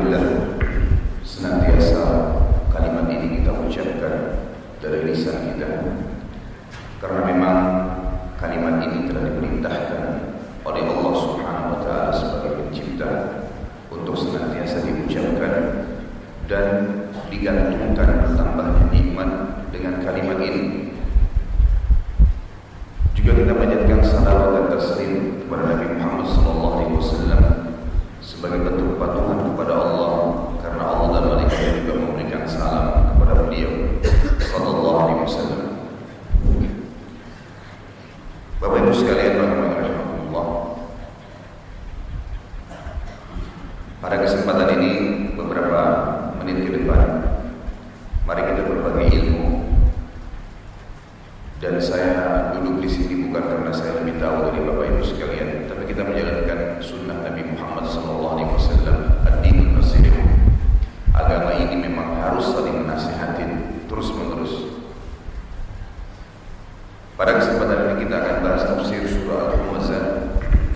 Alhamdulillah, senantiasa kalimat ini kita ucapkan dari lisan kita, karena memang kalimat ini telah diperintahkan oleh Allah Subhanahu wa Ta'ala sebagai pencipta untuk senantiasa diucapkan dan digantungkan bertambahnya nikmat dengan kalimat ini. Juga kita panjatkan salawat dan taslim kepada Nabi Muhammad SAW sebagai bentuk kepatuhan kepada Allah, karena Allah dan malaikatnya juga memberikan salam kepada beliau sallallahu alaihi wasallam. Bapak Ibu sekalian rahimakumullah, pada kesempatan ini beberapa menit ke depan mari kita berbagi ilmu. Dan saya duduk di sini bukan karena saya lebih tahu dari Bapak Ibu sekalian, tapi kita menjalankan sunnah Nabi Muhammad SAW. Ad-dinun nasihah. Agama ini memang harus saling menasihatin terus menerus. Pada kesempatan ini kita akan bahas tafsir surah Al-Humazah,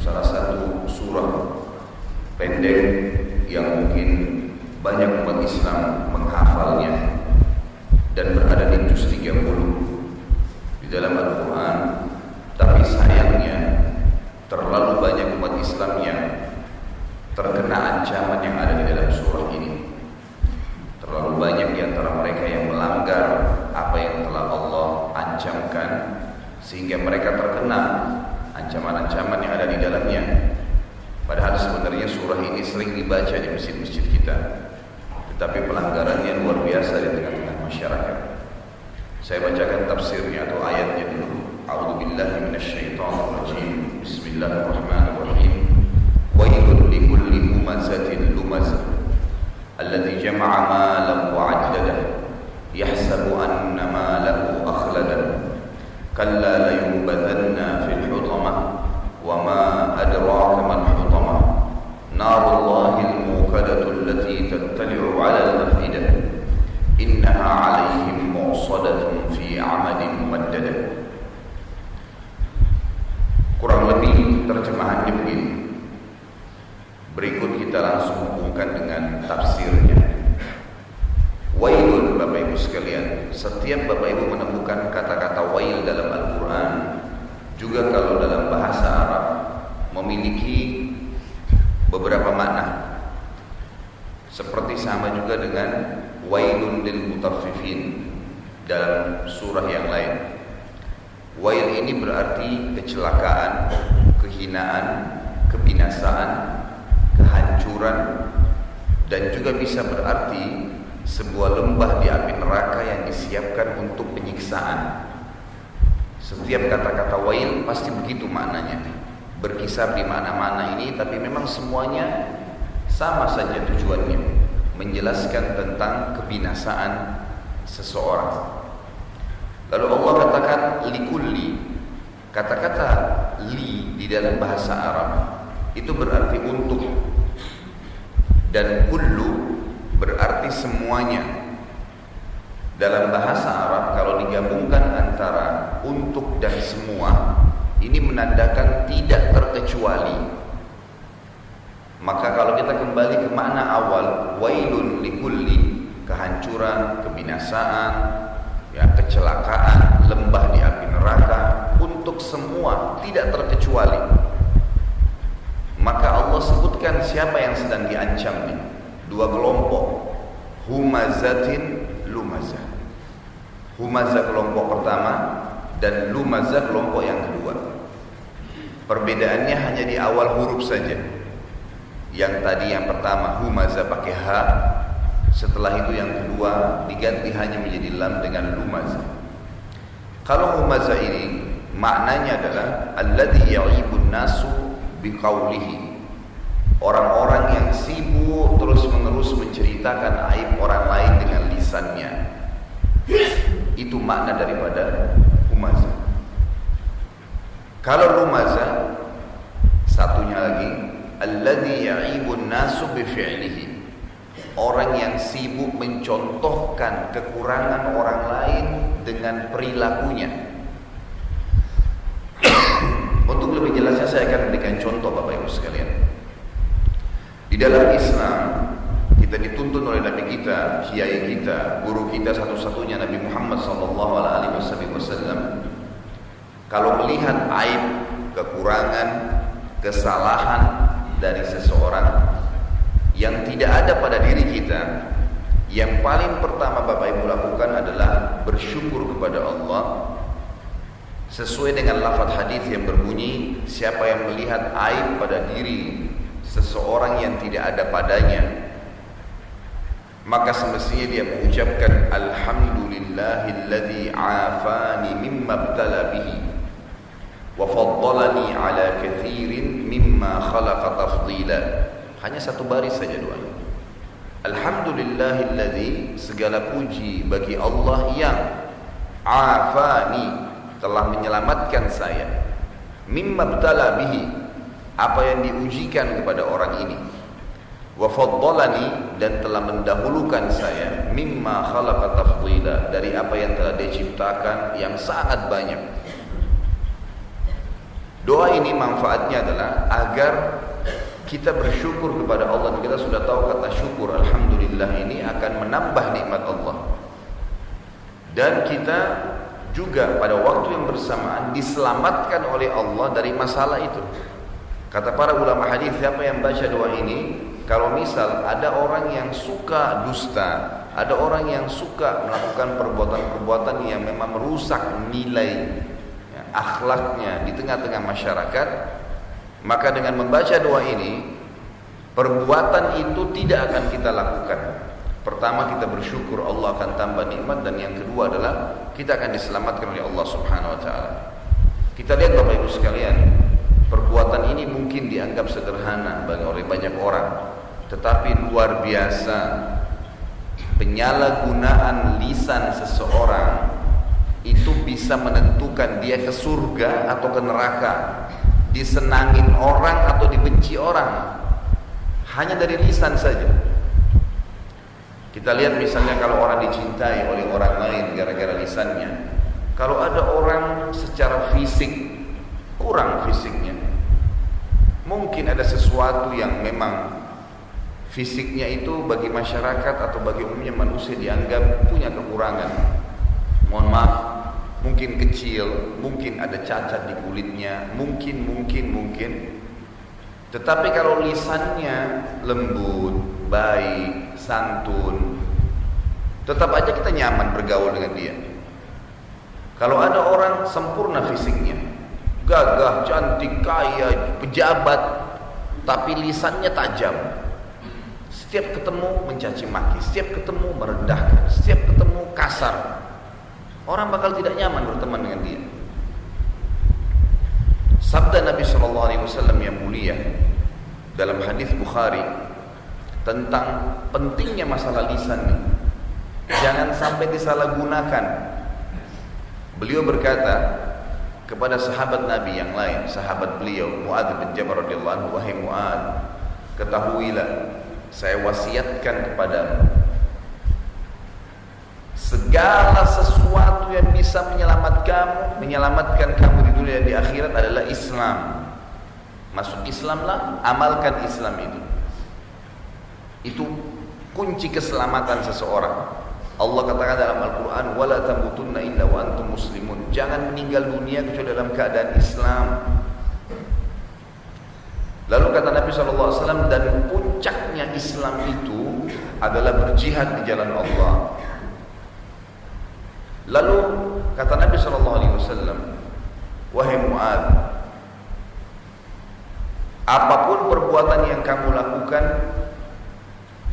salah satu surah pendek yang mungkin banyak umat Islam menghafalnya dan berada di juz 30 dalam Al-Quran, tapi sayangnya terlalu banyak umat Islam yang terkena ancaman yang ada di dalam surah ini. Terlalu banyak di antara mereka yang melanggar apa yang telah Allah ancamkan, sehingga mereka terkena ancaman-ancaman yang ada di dalamnya. Padahal sebenarnya surah ini sering dibaca di masjid-masjid kita, tetapi pelanggarannya luar biasa di tengah-tengah masyarakat. Saya bacakan tafsirnya atau ayatnya dulu. A'udzubillahi minasyaitonirrajim. Bismillahirrahmanirrahim. Wailul likulli humazatin lumazah alladzi jama'a malan wa 'addadah yahsabu anna malahu akhladah kalla layunbadanna fil hutamah wa ma adraka mal hutamah narullahil muqaddatul lati tattali'u 'alal afidah innaha 'alaihim mu'sadatun fi 'amadin mumaddadah. Kurang lebih terjemahannya begini. Berikut kita langsung hubungkan dengan tafsirnya. Wailun, Bapak Ibu sekalian, setiap Bapak Ibu menemukan kata-kata wail dalam Al-Quran, juga kalau dalam bahasa Arab, memiliki beberapa makna. Seperti sama juga dengan wailun lil mutaffifin dalam surah yang lain. Wail ini berarti kecelakaan, kehinaan, kebinasaan, kehancuran, dan juga bisa berarti sebuah lembah di api neraka yang disiapkan untuk penyiksaan. Setiap kata-kata wail pasti begitu maknanya, berkisar di mana-mana ini, tapi memang semuanya sama saja tujuannya, menjelaskan tentang kebinasaan seseorang. Lalu Allah katakan likulli. Kata-kata li di dalam bahasa Arab itu berarti untuk, dan kullu berarti semuanya. Dalam bahasa Arab kalau digabungkan antara untuk dan semua, ini menandakan tidak terkecuali. Maka kalau kita kembali ke makna awal, wailun likulli, kehancuran, kebinasaan, ya, kecelakaan, lembah di api neraka, untuk semua, tidak terkecuali. Maka Allah sebutkan siapa yang sedang diancam nih. Dua kelompok, humazatin lumazah. Humazah kelompok pertama dan lumazah kelompok yang kedua. Perbedaannya hanya di awal huruf saja. Yang tadi yang pertama humazah pakai ha, setelah itu yang kedua diganti hanya menjadi lam dengan lumazah. Kalau humazah ini maknanya adalah alladzi ya'ibun nasu biqaulihi, orang-orang yang sibuk terus-menerus menceritakan aib orang lain dengan lisannya. Itu makna daripada humazah. Kalau lumazah satunya lagi, alladzi ya'ibun nasu bifi'lihi, orang yang sibuk mencontohkan kekurangan orang lain dengan perilakunya. Untuk lebih jelasnya saya akan berikan contoh Bapak Ibu sekalian. Di dalam Islam kita kita dituntun oleh Nabi kita, kiai kita, guru kita satu-satunya Nabi Muhammad SAW. Kalau melihat aib, kekurangan, kesalahan dari seseorang yang tidak ada pada diri kita, yang paling pertama Bapak Ibu lakukan adalah bersyukur kepada Allah. Sesuai dengan lafaz hadis yang berbunyi, siapa yang melihat aib pada diri seseorang yang tidak ada padanya, maka semestinya dia mengucapkan alhamdulillahilladzi afani mimma ibtala bihi wa faddalani ala katsirin mimma khalaqa tafdila. Hanya satu baris saja doanya. Alhamdulillahilladzi, segala puji bagi Allah yang afani, telah menyelamatkan saya, mimma ibtala bihi, apa yang diujikan kepada orang ini, wa faddalani, dan telah mendahulukan saya, mimma khalaqa tafdila, dari apa yang telah diciptakan yang sangat banyak. Doa ini manfaatnya adalah agar kita bersyukur kepada Allah. Kita sudah tahu kata syukur, alhamdulillah, ini akan menambah nikmat Allah, dan kita juga pada waktu yang bersamaan diselamatkan oleh Allah dari masalah itu. Kata para ulama hadis, siapa yang baca doa ini, kalau misal ada orang yang suka dusta, ada orang yang suka melakukan perbuatan-perbuatan yang memang merusak nilai akhlaknya di tengah-tengah masyarakat, maka dengan membaca doa ini, perbuatan itu tidak akan kita lakukan. Pertama, kita bersyukur, Allah akan tambah nikmat, dan yang kedua adalah kita akan diselamatkan oleh Allah Subhanahu wa taala. Kita lihat Bapak Ibu sekalian, perbuatan ini mungkin dianggap sederhana oleh banyak orang, tetapi luar biasa. Penyalahgunaan lisan seseorang itu bisa menentukan dia ke surga atau ke neraka, disenangin orang atau dibenci orang, hanya dari lisan saja. Kita lihat misalnya kalau orang dicintai oleh orang lain gara-gara lisannya. Kalau ada orang secara fisik kurang fisiknya, mungkin ada sesuatu yang memang fisiknya itu bagi masyarakat atau bagi umumnya manusia dianggap punya kekurangan. Mohon maaf, mungkin kecil, mungkin ada cacat di kulitnya, mungkin. Tetapi kalau lisannya lembut, baik, santun, tetap aja kita nyaman bergaul dengan dia. Kalau ada orang sempurna fisiknya, gagah, cantik, kaya, pejabat, tapi lisannya tajam, setiap ketemu mencaci maki, setiap ketemu merendahkan, setiap ketemu kasar, orang bakal tidak nyaman berteman dengan dia. Sabda Nabi SAW yang mulia dalam hadis Bukhari tentang pentingnya masalah lisan ini, jangan sampai disalahgunakan. Beliau berkata kepada sahabat Nabi yang lain, sahabat beliau Mu'adz bin Jabal radhiyallahu anhu, wahai Mu'adz, ketahuilah, saya wasiatkan kepadamu, segala sesuatu yang bisa menyelamatkan kamu di dunia dan di akhirat adalah Islam. Masuk Islamlah, amalkan Islam itu. Itu kunci keselamatan seseorang. Allah katakan dalam Al-Quran, wala tamutunna illa wa antum muslimun, jangan meninggal dunia kecuali dalam keadaan Islam. Lalu kata Nabi SAW, dan puncaknya Islam itu adalah berjihad di jalan Allah. Lalu kata Nabi SAW, wahai Mu'adz, apapun perbuatan yang kamu lakukan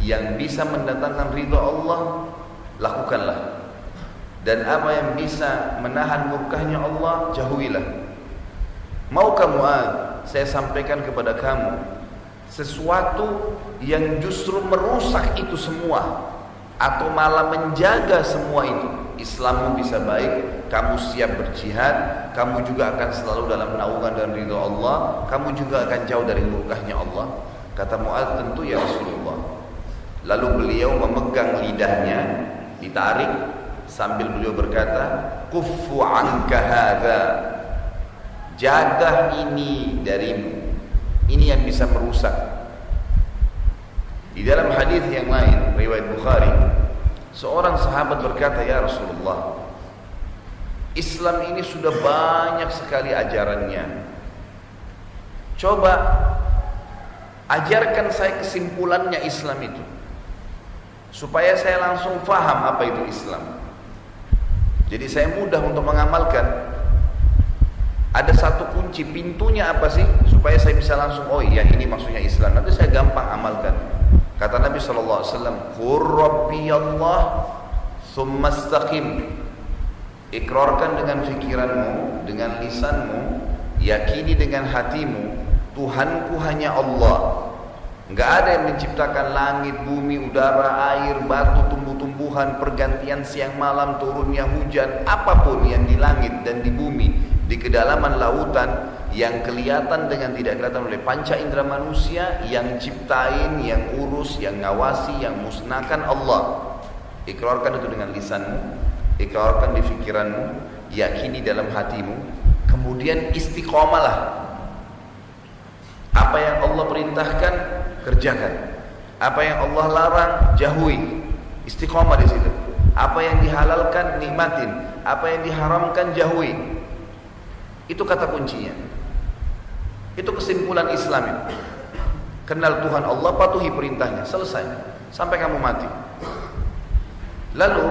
yang bisa mendatangkan ridha Allah, lakukanlah. Dan apa yang bisa menahan murkahnya Allah, jauhilah. Maukah Mu'adz saya sampaikan kepada kamu sesuatu yang justru merusak itu semua, atau malah menjaga semua itu? Islammu bisa baik, kamu siap berjihad, kamu juga akan selalu dalam naungan dan ridha Allah, kamu juga akan jauh dari murkahnya Allah. Kata Mu'adz, tentu ya Rasulullah. Lalu beliau memegang lidahnya, ditarik, sambil beliau berkata, kuffu anka hadza, jaga ini darimu, ini yang bisa merusak. Di dalam hadis yang lain riwayat Bukhari, seorang sahabat berkata, "Ya Rasulullah, Islam ini sudah banyak sekali ajarannya. Coba ajarkan saya kesimpulannya Islam itu, supaya saya langsung faham apa itu Islam. Jadi saya mudah untuk mengamalkan. Ada satu kunci, pintunya apa sih, supaya saya bisa langsung, oh iya ini maksudnya Islam, nanti saya gampang amalkan." Kata Nabi SAW, "Qur Rabbi Allah thumma istaqim." Ikrarkan dengan fikiranmu, dengan lisanmu, yakini dengan hatimu, Tuhanku hanya Allah. Enggak ada yang menciptakan langit, bumi, udara, air, batu, tumbuh-tumbuhan, pergantian siang malam, turunnya hujan, apapun yang di langit dan di bumi, di kedalaman lautan, yang kelihatan dengan tidak kelihatan oleh panca indera manusia, yang ciptain, yang urus, yang ngawasi, yang musnahkan Allah. Ikrarkan itu dengan lisanmu, ikrarkan di fikiranmu, yakini dalam hatimu, kemudian istiqomalah. Apa yang Allah perintahkan, kerjakan. Apa yang Allah larang, jauhi. Istiqomah di situ. Apa yang dihalalkan, nikmatin. Apa yang diharamkan, jauhi. Itu kata kuncinya. Itu kesimpulan Islam itu. Kenal Tuhan Allah, patuhi perintahnya, selesai. Sampai kamu mati. Lalu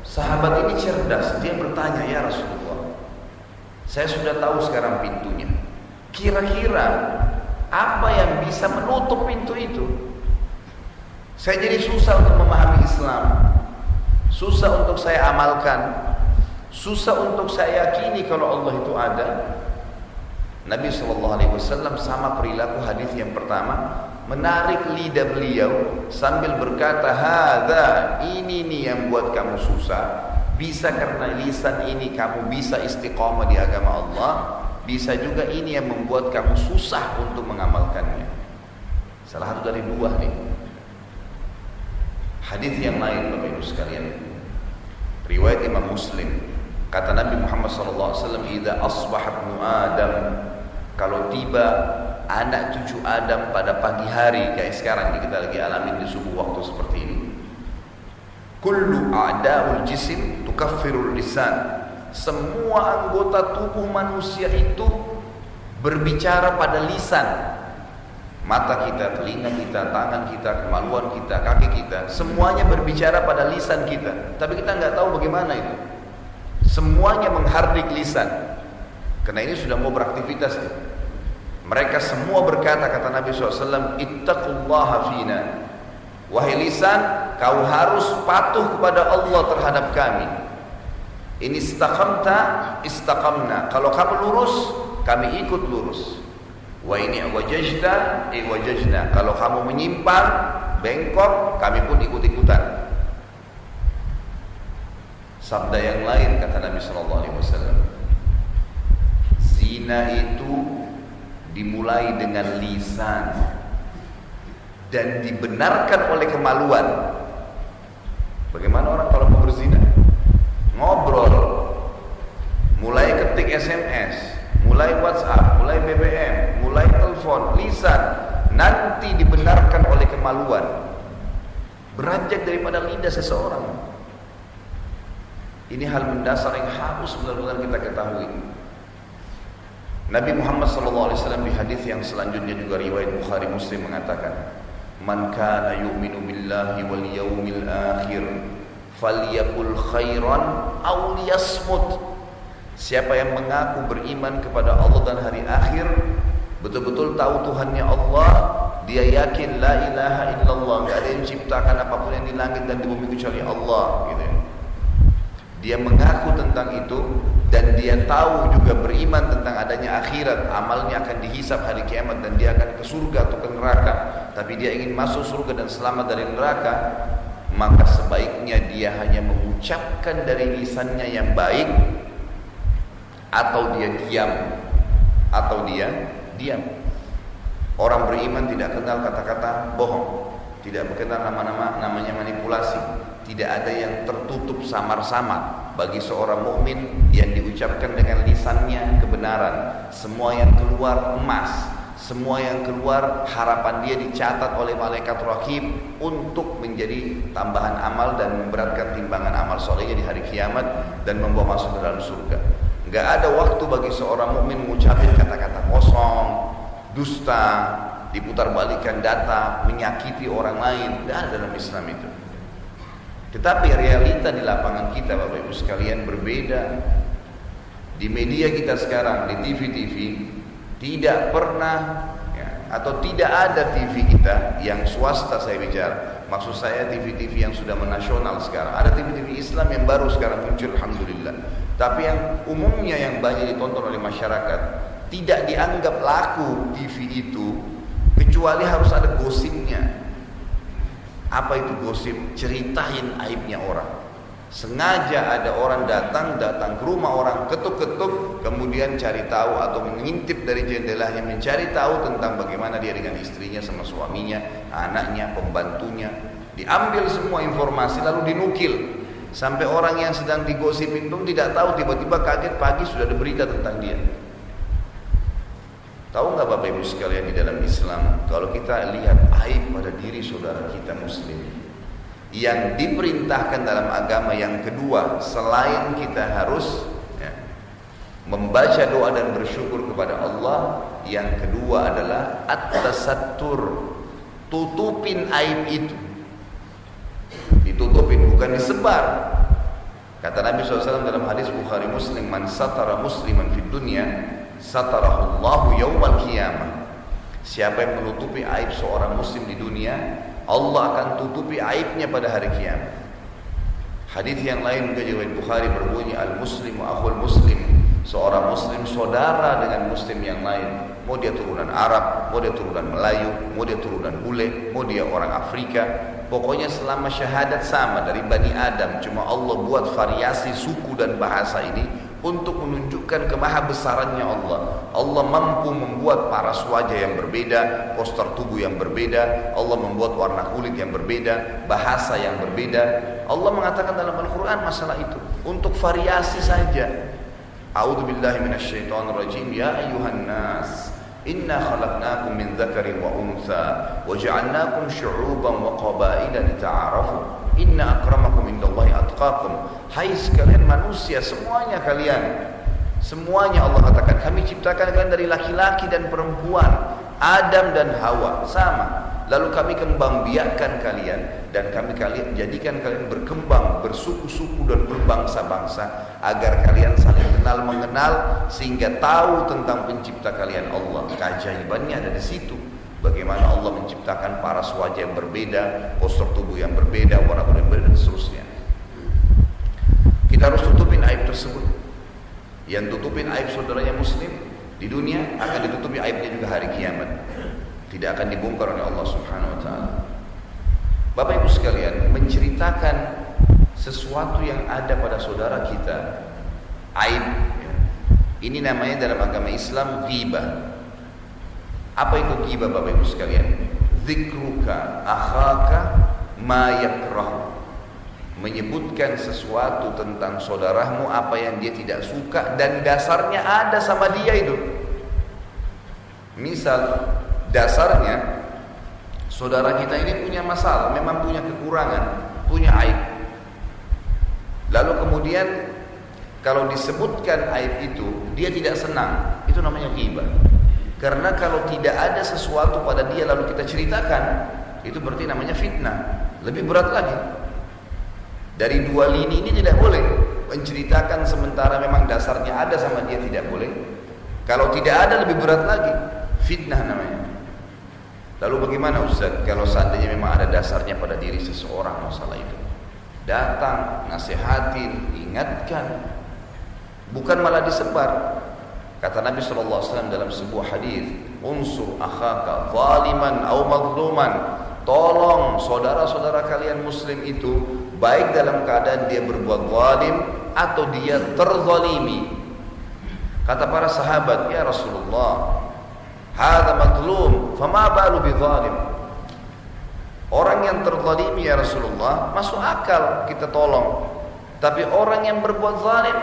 sahabat ini cerdas, dia bertanya, "Ya Rasulullah, saya sudah tahu sekarang pintunya. Kira-kira apa yang bisa menutup pintu itu? Saya jadi susah untuk memahami Islam, susah untuk saya amalkan, susah untuk saya yakini kalau Allah itu ada." Nabi SAW sama perilaku hadis yang pertama, menarik lidah beliau sambil berkata, "Hadza, ini nih yang buat kamu susah. Bisa karena lisan ini kamu bisa istiqamah di agama Allah, bisa juga ini yang membuat kamu susah untuk mengamalkannya." Salah satu dari dua nih. Hadis yang lain Bapak Ibu sekalian, riwayat Imam Muslim, kata Nabi Muhammad SAW, "Idza asbaha ibnu Adam," kalau tiba anak cucu Adam pada pagi hari, kayak sekarang nih kita lagi alamin di subuh waktu seperti ini, "Kullu a'da'ul jisim tukaffirul lisan." Semua anggota tubuh manusia itu berbicara pada lisan. Mata kita, telinga kita, tangan kita, kemaluan kita, kaki kita, semuanya berbicara pada lisan kita. Tapi kita nggak tahu bagaimana itu. Semuanya menghardik lisan. Karena ini sudah mau beraktivitas nih. Mereka semua berkata, kata Nabi SAW, "Ittaqullaha fina." Wahai lisan, kau harus patuh kepada Allah terhadap kami. Ini istaqamta, istaqamna. Kalau kamu lurus, kami ikut lurus. Wa ini wajajta, wajajna. Kalau kamu menyimpang, bengkok, kami pun ikut-ikutan. Sabda yang lain kata Nabi SAW, zina itu dimulai dengan lisan dan dibenarkan oleh kemaluan. Bagaimana orang kalau mau berzina? Ngobrol, mulai ketik SMS, mulai WhatsApp, mulai BBM, mulai telepon, lisan, nanti dibenarkan oleh kemaluan. Beranjak daripada lidah seseorang. Ini hal mendasar yang harus benar-benar kita ketahui. Nabi Muhammad SAW di hadis yang selanjutnya juga riwayat Bukhari Muslim mengatakan, "Man kana yu'minu billahi wal yawmil akhir falyakul khairan aw liyasmut." Siapa yang mengaku beriman kepada Allah dan hari akhir, betul-betul tahu Tuhannya Allah, dia yakin la ilaha illallah, enggak ada yang ciptakan apapun yang di langit dan di bumi kecuali Allah, gitu ya. Dia mengaku tentang itu dan dia tahu juga beriman tentang adanya akhirat, amalnya akan dihisab hari kiamat dan dia akan ke surga atau ke neraka, tapi dia ingin masuk surga dan selamat dari neraka, maka sebaiknya dia hanya mengucapkan dari lisannya yang baik, atau dia diam. Orang beriman tidak kenal kata-kata bohong, tidak mengenal namanya manipulasi. Tidak ada yang tertutup samar-samar bagi seorang mukmin yang diucapkan dengan lisannya kebenaran. Semua yang keluar emas, semua yang keluar harapan dia dicatat oleh malaikat raqib untuk menjadi tambahan amal dan memberatkan timbangan amal solehnya di hari kiamat dan membawa masuk ke dalam surga. Enggak ada waktu bagi seorang mukmin mengucapkan kata-kata kosong, dusta, diputarbalikkan data, menyakiti orang lain. Tidak ada dalam Islam itu. Tetapi realita di lapangan kita, Bapak Ibu sekalian, berbeda. Di media kita sekarang, di TV-TV, tidak pernah atau tidak ada TV kita yang swasta, saya bicara. Maksud saya TV-TV yang sudah menasional sekarang. Ada TV-TV Islam yang baru sekarang muncul, alhamdulillah. Tapi yang umumnya yang banyak ditonton oleh masyarakat, tidak dianggap laku TV itu kecuali harus ada gosipnya. Apa itu gosip? Ceritain aibnya orang. Sengaja ada orang datang ke rumah orang, ketuk-ketuk, kemudian cari tahu atau mengintip dari jendelanya, mencari tahu tentang bagaimana dia dengan istrinya, sama suaminya, anaknya, pembantunya. Diambil semua informasi lalu dinukil. Sampai orang yang sedang digosipin pun tidak tahu, tiba-tiba kaget pagi sudah ada berita tentang dia. Tahu nggak Bapak Ibu sekalian, di dalam Islam kalau kita lihat aib pada diri saudara kita muslim, yang diperintahkan dalam agama yang kedua selain kita harus membaca doa dan bersyukur kepada Allah, yang kedua adalah at-tasattur, tutupin aib itu. Ditutupin, bukan disebar. Kata Nabi SAW dalam hadis Bukhari Muslim, man satara musliman fid dunya satarahullahu yaumal qiyamah. Siapa yang menutupi aib seorang muslim di dunia, Allah akan tutupi aibnya pada hari kiamat. Hadis yang lain juga riwayat Bukhari berbunyi, al-muslimu akhul muslim. Seorang muslim saudara dengan muslim yang lain. Mau dia turunan Arab, mau dia turunan Melayu, mau dia turunan bule, mau dia orang Afrika. Pokoknya selama syahadat sama dari Bani Adam. Cuma Allah buat variasi suku dan bahasa ini untuk menunjukkan kemahabesarannya Allah. Allah mampu membuat paras wajah yang berbeda, postur tubuh yang berbeda. Allah membuat warna kulit yang berbeda, bahasa yang berbeda. Allah mengatakan dalam Al-Quran masalah itu untuk variasi saja. A'udzubillahi minasyaitonirrajim. Ya ayyuhan nas, inna khalaqnakum min dzakarin wa untha wa ja'alnakum syu'uban wa qabaila lita'arafu. Inna akramakum indallahi atqakum. Hai sekalian manusia, semuanya kalian, semuanya Allah katakan kami ciptakan kalian dari laki-laki dan perempuan, Adam dan Hawa, sama. Lalu kami kembang biakkan kalian dan kami jadikan kalian berkembang, bersuku-suku dan berbangsa-bangsa agar kalian saling kenal mengenal sehingga tahu tentang pencipta kalian Allah. Keajaibannya ada di situ. Bagaimana Allah menciptakan paras wajah yang berbeda, postur tubuh yang berbeda, warna kulit yang berbeda dan seterusnya. Kita harus tutupin aib tersebut. Yang tutupin aib saudaranya muslim di dunia akan ditutupi aibnya juga hari kiamat. Tidak akan dibongkar oleh Allah Subhanahu wa taala. Bapak Ibu sekalian, menceritakan sesuatu yang ada pada saudara kita, aib, ini namanya dalam agama Islam ghibah. Apa itu ghibah Bapak Ibu sekalian? Dzikruka akhaka ma yakrah. Menyebutkan sesuatu tentang saudaramu apa yang dia tidak suka dan dasarnya ada sama dia itu. Misal dasarnya saudara kita ini punya masalah, memang punya kekurangan, punya aib. Lalu kemudian kalau disebutkan aib itu dia tidak senang, itu namanya ghibah. Karena kalau tidak ada sesuatu pada dia lalu kita ceritakan, itu berarti namanya fitnah. Lebih berat lagi. Dari dua lini ini tidak boleh menceritakan sementara memang dasarnya ada sama dia, tidak boleh. Kalau tidak ada lebih berat lagi, fitnah namanya. Lalu bagaimana Ustaz kalau seandainya memang ada dasarnya pada diri seseorang masalah itu? Datang, nasihatin, ingatkan, bukan malah disebar. Kata Nabi SAW dalam sebuah hadis, unsur akhaka zaliman au mazluman. Tolong saudara-saudara kalian muslim itu baik dalam keadaan dia berbuat zalim atau dia terzalimi. Kata para sahabat, ya Rasulullah, hadza mazlum, fama balu bizalim. Orang yang terzalimi ya Rasulullah, masuk akal kita tolong. Tapi orang yang berbuat zalim,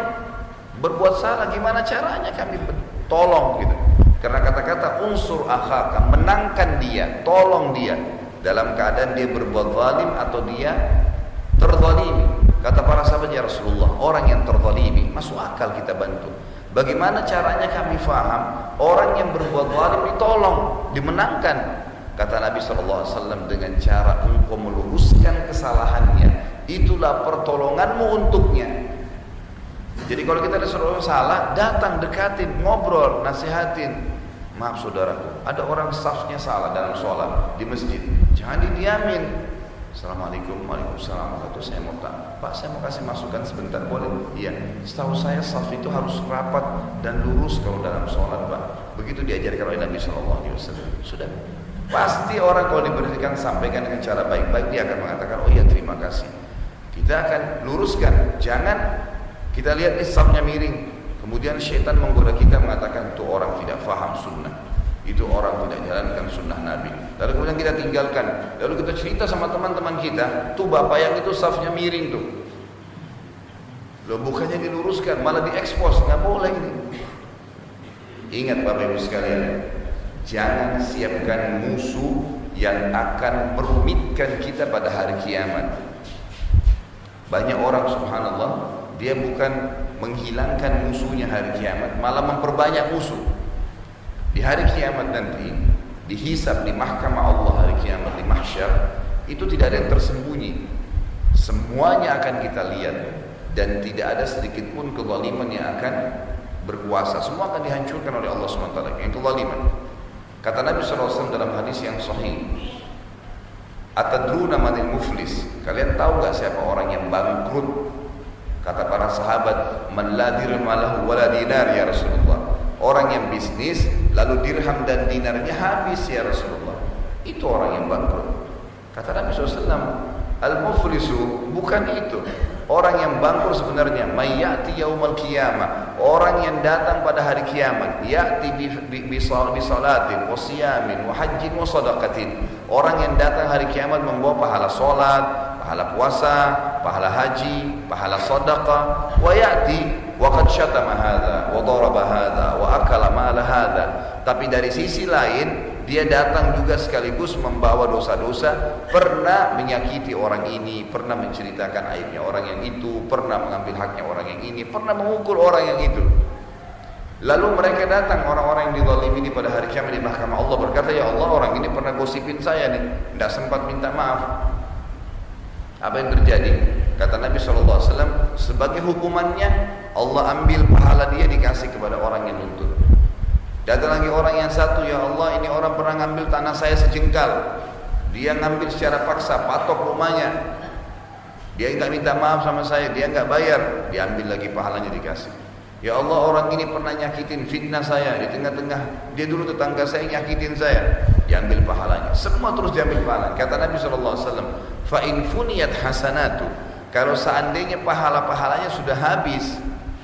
berbuat salah, gimana caranya kami tolong gitu. Karena kata-kata unsur akhaka, menangkan dia, tolong dia dalam keadaan dia berbuat zalim atau dia terzalimi. Kata para sahabat, ya Rasulullah, orang yang terzalimi masuk akal kita bantu. Bagaimana caranya kami faham orang yang berbuat zalim ditolong, dimenangkan? Kata Nabi SAW, dengan cara engkau meluruskan kesalahannya, itulah pertolonganmu untuknya. Jadi kalau kita ada seorang salah, datang dekatin, ngobrol, nasihatin. Maaf saudaraku, ada orang safnya salah dalam sholat di masjid, jangan didiamin. Assalamualaikum, waalaikumsalam, saya mau tanya, Pak, saya mau kasih masukan sebentar, boleh? Iya, setahu saya saf itu harus rapat dan lurus kalau dalam sholat, Pak. Begitu diajarkan oleh Nabi SAW. Sudah. Pasti orang kalau diberikan sampaikan dengan cara baik-baik, dia akan mengatakan, oh iya terima kasih. Kita akan luruskan. Jangan kita lihat safnya miring, kemudian syaitan menggoda kita mengatakan itu orang tidak faham sunnah, itu orang tidak jalankan sunnah Nabi. Lalu kemudian kita tinggalkan. Lalu kita cerita sama teman-teman kita, tuh bapak yang itu safnya miring tuh. Loh, bukannya diluruskan, malah diekspos, nggak boleh ini. Ingat Bapak Ibu sekalian, jangan siapkan musuh yang akan merumitkan kita pada hari kiamat. Banyak orang subhanallah, dia bukan menghilangkan musuhnya hari kiamat, malah memperbanyak musuh. Di hari kiamat nanti, dihisab di mahkamah Allah hari kiamat, di mahsyar, itu tidak ada yang tersembunyi. Semuanya akan kita lihat, dan tidak ada sedikit pun kezaliman yang akan berkuasa. Semua akan dihancurkan oleh Allah SWT. Yang kezaliman. Kata Nabi SAW dalam hadis yang sahih, atadruna manil muflis, kalian tahu gak siapa orang yang bangkrut? Kata para sahabat, man la dirham lahu wala dinar ya Rasulullah. Orang yang bisnis lalu dirham dan dinarnya habis ya Rasulullah, itu orang yang bangkrut. Kata Nabi SAW, al-muflisu bukan itu. Orang yang bangkrut sebenarnya mayyati yaumal qiyamah, orang yang datang pada hari kiamat, ya'ti bi salatin wa siyamin wa hajjin wa sadaqatin. Orang yang datang hari kiamat membawa pahala salat, pahala puasa, pahala haji, pahala sedekah, wa ya'ti wa qad syatama hadza wa daraba hadza wa akala mala hadza. Tapi dari sisi lain dia datang juga sekaligus membawa dosa-dosa, pernah menyakiti orang ini, pernah menceritakan aibnya orang yang itu, pernah mengambil haknya orang yang ini, pernah memukul orang yang itu. Lalu mereka datang, orang-orang yang dizalimi ini pada hari kiamat di mahkamah Allah, berkata, ya Allah, orang ini pernah gosipin saya nih, tidak sempat minta maaf. Apa yang terjadi? Kata Nabi SAW, sebagai hukumannya Allah ambil pahala dia, dikasih kepada orang yang nuntut. Datang lagi orang yang satu, ya Allah, ini orang pernah ngambil tanah saya sejengkal, dia ngambil secara paksa, patok rumahnya, dia nggak minta maaf sama saya, dia nggak bayar, diambil lagi pahalanya, dikasih. Ya Allah, orang ini pernah nyakitin, fitnah saya di tengah-tengah, dia dulu tetangga saya nyakitin saya, diambil pahalanya. Semua terus diambil pahalanya. Kata Nabi SAW, fa in funiyat hasanatu, kalau seandainya pahala-pahalanya sudah habis,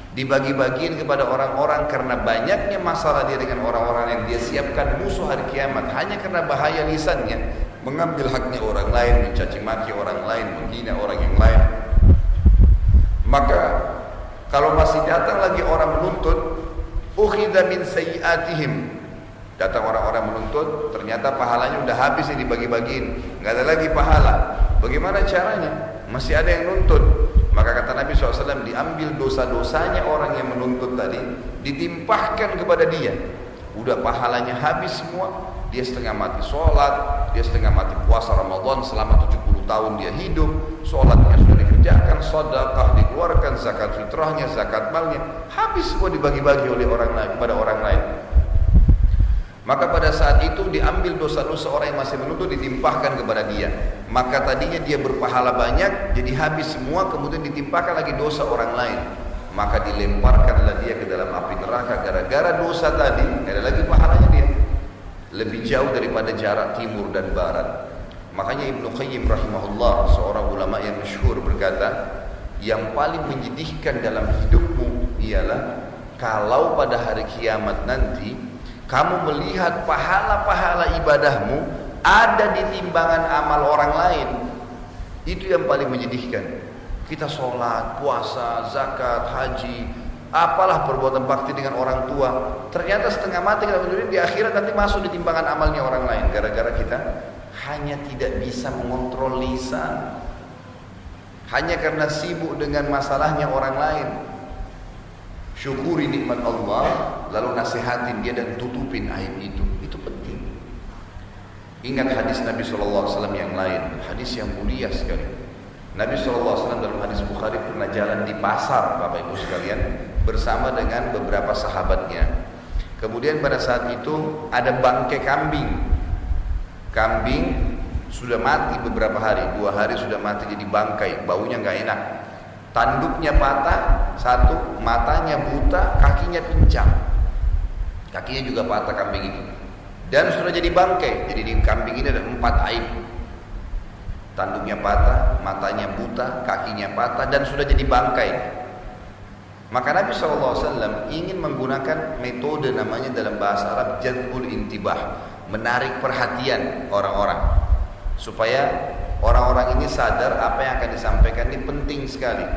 dibagi-bagiin kepada orang-orang karena banyaknya masalah dia dengan orang-orang yang dia siapkan musuh hari kiamat, hanya karena bahaya lisannya, mengambil haknya orang lain, mencaci maki orang lain, menghina orang yang lain. Maka kalau masih datang lagi orang menuntut, ukhidha min sayyiatihim, datang orang-orang menuntut, ternyata pahalanya udah habis, ini dibagi-bagiin, nggak ada lagi pahala. Bagaimana caranya? Masih ada yang nuntut. Maka kata Nabi SAW, diambil dosa-dosanya orang yang menuntut tadi, ditimpahkan kepada dia. Udah pahalanya habis semua, dia setengah mati sholat, dia setengah mati puasa Ramadan selama 70 tahun dia hidup, sholatnya sudah dikerjakan, sedekah dikeluarkan, zakat fitrahnya, zakat malnya, habis semua dibagi-bagi oleh orang lain kepada orang lain. Maka pada saat itu diambil dosa-dosa orang yang masih menuntut, ditimpahkan kepada dia. Maka tadinya dia berpahala banyak, jadi habis semua, kemudian ditimpahkan lagi dosa orang lain. Maka dilemparkanlah dia ke dalam api neraka gara-gara dosa tadi, ada lagi pahalanya dia. Lebih jauh daripada jarak timur dan barat. Makanya Ibnu Qayyim rahimahullah, seorang ulama yang masyhur, berkata, yang paling menyedihkan dalam hidupmu ialah kalau pada hari kiamat nanti kamu melihat pahala-pahala ibadahmu ada di timbangan amal orang lain. Itu yang paling menyedihkan. Kita sholat, puasa, zakat, haji, apalah perbuatan bakti dengan orang tua. Ternyata setengah mati kita berdiri di akhirat nanti masuk di timbangan amalnya orang lain. Gara-gara kita hanya tidak bisa mengontrol lisan, hanya karena sibuk dengan masalahnya orang lain. Syukuri nikmat Allah, lalu nasihatin dia dan tutupin aib itu. Itu penting. Ingat hadis Nabi SAW yang lain, hadis yang mulia sekali. Nabi SAW dalam hadis Bukhari pernah jalan di pasar, Bapak Ibu sekalian, bersama dengan beberapa sahabatnya. Kemudian pada saat itu ada bangkai kambing. Kambing sudah mati beberapa hari, 2 hari sudah mati jadi bangkai, baunya nggak enak. Tanduknya patah, satu, matanya buta, kakinya pincang. Kakinya juga patah kambing itu. Dan sudah jadi bangkai. Jadi di kambing ini ada 4 aib. Tanduknya patah, matanya buta, kakinya patah, dan sudah jadi bangkai. Maka Nabi SAW ingin menggunakan metode namanya dalam bahasa Arab jadbul intibah, menarik perhatian orang-orang, supaya orang-orang ini sadar apa yang akan disampaikan ini penting sekali.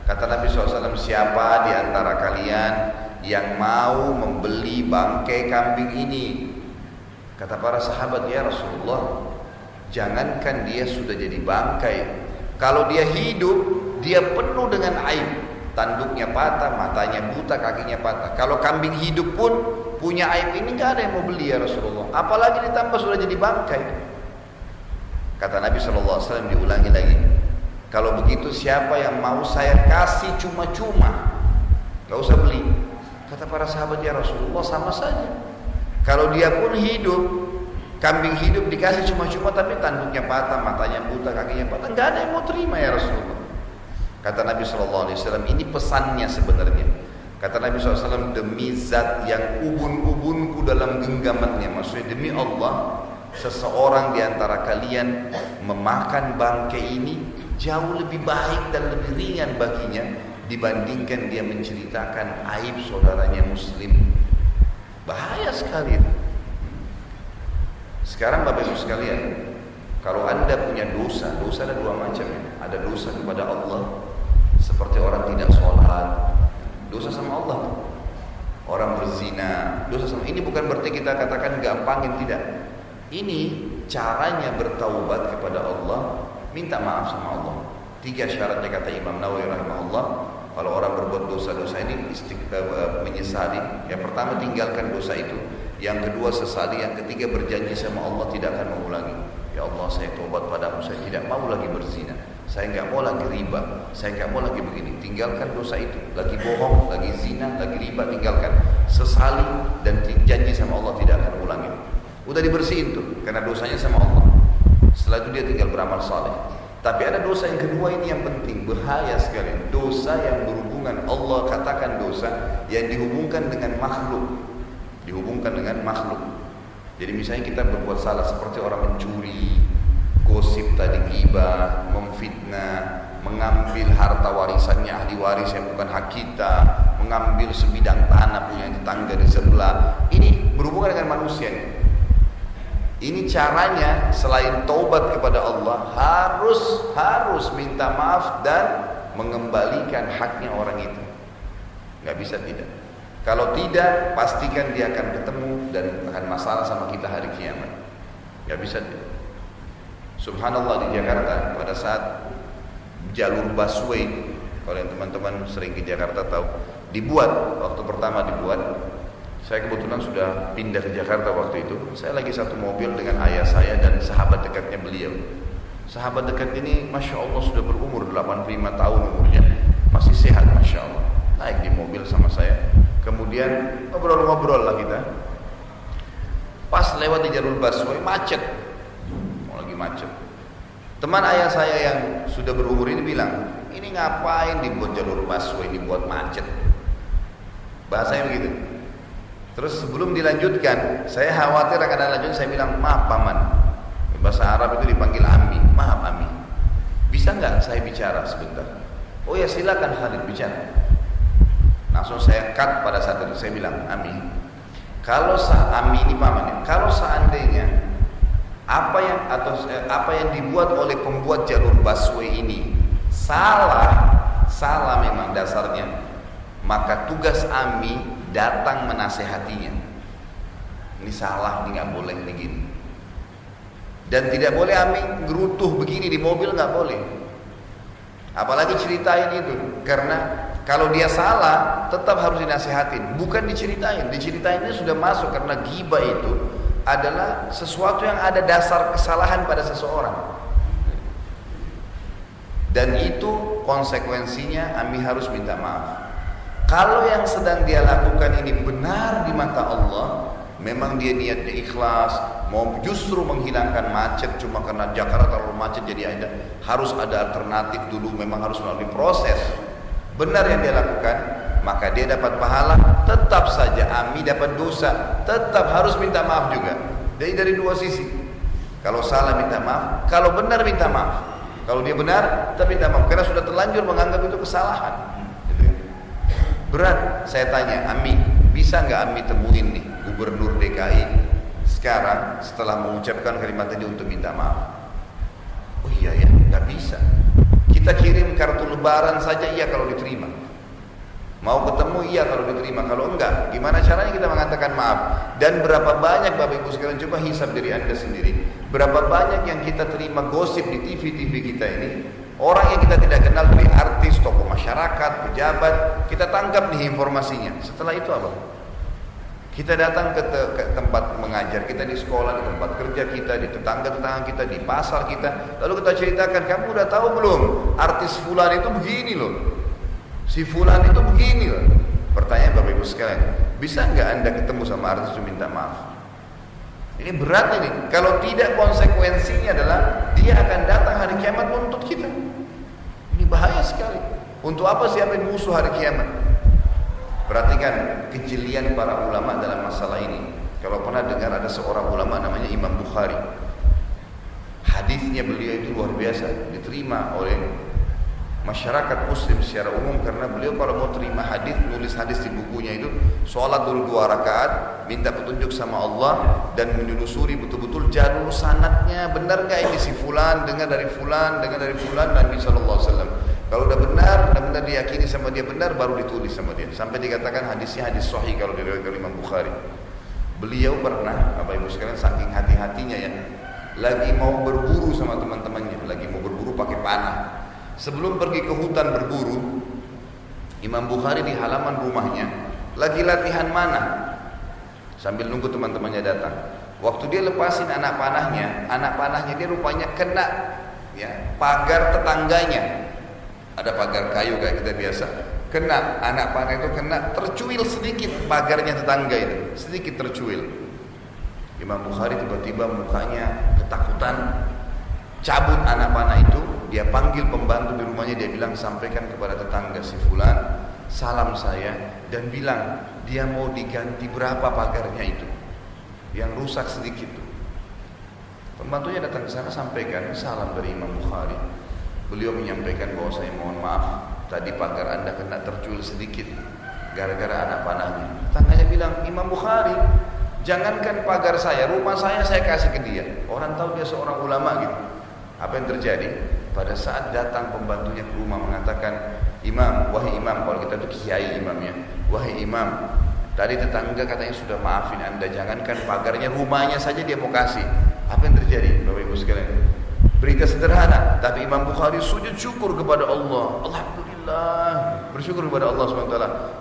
Kata Nabi SAW, siapa di antara kalian yang mau membeli bangkai kambing ini? Kata para sahabat, ya Rasulullah, jangankan dia sudah jadi bangkai, kalau dia hidup, dia penuh dengan aib. Tanduknya patah, matanya buta, kakinya patah. Kalau kambing hidup pun punya aib ini, gak ada yang mau beli ya Rasulullah. Apalagi ditambah sudah jadi bangkai. Kata Nabi SAW diulangi lagi, kalau begitu siapa yang mau saya kasih cuma-cuma, gak usah beli. Kata para sahabat, ya Rasulullah, sama saja. Kalau dia pun hidup, kambing hidup dikasih cuma-cuma, tapi tanduknya patah, matanya buta, kakinya patah, gak ada yang mau terima ya Rasulullah. Kata Nabi SAW, ini pesannya sebenarnya. Kata Nabi SAW, demi zat yang ubun-ubunku dalam genggamannya, maksudnya demi Allah, seseorang di antara kalian memakan bangkai ini jauh lebih baik dan lebih ringan baginya dibandingkan dia menceritakan aib saudaranya muslim. Bahaya sekali itu. Sekarang Bapak Ibu sekalian, kalau Anda punya dosa, dosa ada 2 macam ya. Ada dosa kepada Allah, seperti orang tidak sholat, dosa sama Allah. Orang berzina, dosa sama. Ini bukan berarti kita katakan gampangin, tidak. Ini caranya bertaubat kepada Allah, minta maaf sama Allah. 3 syaratnya kata Imam Nawawi rahimahullah. Kalau orang berbuat dosa-dosa ini menyesali. Yang pertama, tinggalkan dosa itu. Yang kedua, sesali. Yang ketiga, berjanji sama Allah tidak akan mengulangi. Ya Allah, saya taubat padamu, saya tidak mau lagi berzina, saya nggak mau lagi riba, saya nggak mau lagi begini. Tinggalkan dosa itu. Lagi bohong, lagi zina, lagi riba, tinggalkan. Sesali dan janji sama Allah tidak akan ulangi. Udah dibersihin tuh, karena dosanya sama Allah. Setelah itu dia tinggal beramal saleh. Tapi ada dosa yang kedua, ini yang penting, bahaya sekali. Dosa yang berhubungan, Allah katakan dosa yang dihubungkan dengan makhluk. Dihubungkan dengan makhluk. Jadi misalnya kita berbuat salah seperti orang mencuri, gosip tadi, ghibah, memfitnah, mengambil harta warisannya ahli waris yang bukan hak kita, mengambil sebidang tanah punya tetangga di sebelah. Ini berhubungan dengan manusia ini. Ini caranya, selain taubat kepada Allah, harus minta maaf dan mengembalikan haknya orang itu. Gak bisa tidak. Kalau tidak, pastikan dia akan ketemu dan akan masalah sama kita hari kiamat. Gak bisa tidak. Subhanallah, di Jakarta pada saat jalur busway, kalau yang teman-teman sering ke Jakarta tahu, dibuat, waktu pertama dibuat. Saya kebetulan sudah pindah ke Jakarta waktu itu. Saya lagi satu mobil dengan ayah saya dan sahabat dekatnya beliau. Sahabat dekat ini Masya Allah sudah berumur 85 tahun umurnya, masih sehat Masya Allah. Naik di mobil sama saya, kemudian ngobrol-ngobrol lah kita. Pas lewat di jalur busway, macet. Lagi macet. Teman ayah saya yang sudah berumur ini bilang, ini ngapain dibuat jalur busway, dibuat macet? Bahasanya begitu. Terus sebelum dilanjutkan, saya khawatir akan lanjut, saya bilang, maaf paman. Bahasa Arab itu dipanggil Ami. Maaf Ami, bisa nggak saya bicara sebentar? Oh ya silakan Khalid, bicara. Langsung saya cut pada saat itu. Saya bilang, Ami, kalau Ami ini paman, kalau seandainya apa yang dibuat oleh pembuat jalur busway ini salah memang dasarnya, maka tugas Ami datang menasehatinya. Ini salah, ini nggak boleh begini. Dan tidak boleh Ami gerutuh begini di mobil, nggak boleh. Apalagi ceritain itu, karena kalau dia salah tetap harus dinasehatin, bukan diceritain. Diceritainnya sudah masuk, karena ghibah itu adalah sesuatu yang ada dasar kesalahan pada seseorang. Dan itu konsekuensinya Ami harus minta maaf. Kalau yang sedang dia lakukan ini benar di mata Allah, memang dia niatnya ikhlas, mau justru menghilangkan macet, cuma karena Jakarta terlalu macet jadi harus ada alternatif dulu, memang harus melalui proses. Benar yang dia lakukan, maka dia dapat pahala. Tetap saja Ami dapat dosa, tetap harus minta maaf juga. Jadi dari dua sisi. Kalau salah minta maaf, kalau benar minta maaf. Kalau dia benar, tapi minta maaf karena sudah terlanjur menganggap itu kesalahan. Berat. Saya tanya, Ami, bisa nggak Ami temuin nih Gubernur DKI sekarang setelah mengucapkan kalimat tadi untuk minta maaf? Oh iya ya, nggak bisa. Kita kirim kartu lebaran saja iya kalau diterima. Mau ketemu iya kalau diterima, kalau enggak gimana caranya kita mengatakan maaf? Dan berapa banyak Bapak Ibu sekalian, coba hisab diri Anda sendiri. Berapa banyak yang kita terima gosip di TV kita ini, orang yang kita tidak kenal dari artis, tokoh masyarakat, pejabat, kita tangkap nih informasinya. Setelah itu apa? Kita datang ke tempat mengajar kita di sekolah, di tempat kerja kita, di tetangga-tetangga kita, di pasar kita, lalu kita ceritakan, kamu udah tahu belum artis fulan itu begini loh, si fulan itu begini loh. Pertanyaan Bapak Ibu sekalian, bisa nggak Anda ketemu sama artis itu minta maaf? Ini berat ini. Kalau tidak, konsekuensinya adalah dia akan datang hari kiamat menuntut kita. Ini bahaya sekali. Untuk apa siapa yang musuh hari kiamat? Perhatikan kejelian para ulama dalam masalah ini. Kalau pernah dengar ada seorang ulama namanya Imam Bukhari, hadisnya beliau itu luar biasa, diterima oleh masyarakat muslim secara umum, karena beliau kalau mau terima hadis, nulis hadis di bukunya itu, sholat dulu 2 rakaat, minta petunjuk sama Allah, dan menyusuri betul-betul jalur sanadnya, benar gak ini si fulan, dengar dari fulan, Nabi SAW. Kalau udah benar diyakini sama dia benar, baru ditulis sama dia, sampai dikatakan hadisnya hadis sahih kalau diriwayatkan Imam Bukhari. Beliau pernah, Bapak Ibu sekalian, saking hati-hatinya ya, lagi mau berburu sama teman-temannya, lagi mau berburu pakai panah. Sebelum pergi ke hutan berburu, Imam Bukhari di halaman rumahnya lagi latihan mana, sambil nunggu teman-temannya datang. Waktu dia lepasin anak panahnya dia rupanya kena ya pagar tetangganya. Ada pagar kayu kayak kita biasa. Kena, anak panah itu kena, tercuil sedikit pagarnya tetangga itu, sedikit tercuil. Imam Bukhari tiba-tiba mukanya ketakutan, cabut anak panah itu. Dia panggil pembantu di rumahnya, dia bilang, sampaikan kepada tetangga si fulan salam saya, dan bilang dia mau diganti berapa pagarnya itu yang rusak sedikit tuh. Pembantunya datang ke sana, sampaikan salam dari Imam Bukhari. Beliau menyampaikan bahwa saya mohon maaf, tadi pagar Anda kena tercuil sedikit gara-gara anak panahnya. Tetangganya bilang, Imam Bukhari, jangankan pagar saya, rumah saya kasih ke dia. Orang tahu dia seorang ulama gitu. Apa yang terjadi? Pada saat datang pembantunya ke rumah mengatakan, Imam, wahai Imam, kalau kita tuh kiai imamnya, wahai Imam, tadi tetangga katanya sudah maafin Anda, jangankan pagarnya, rumahnya saja dia mau kasih. Apa yang terjadi Bapak Ibu sekalian? Berita sederhana, tapi Imam Bukhari sujud syukur kepada Allah. Alhamdulillah, bersyukur kepada Allah SWT.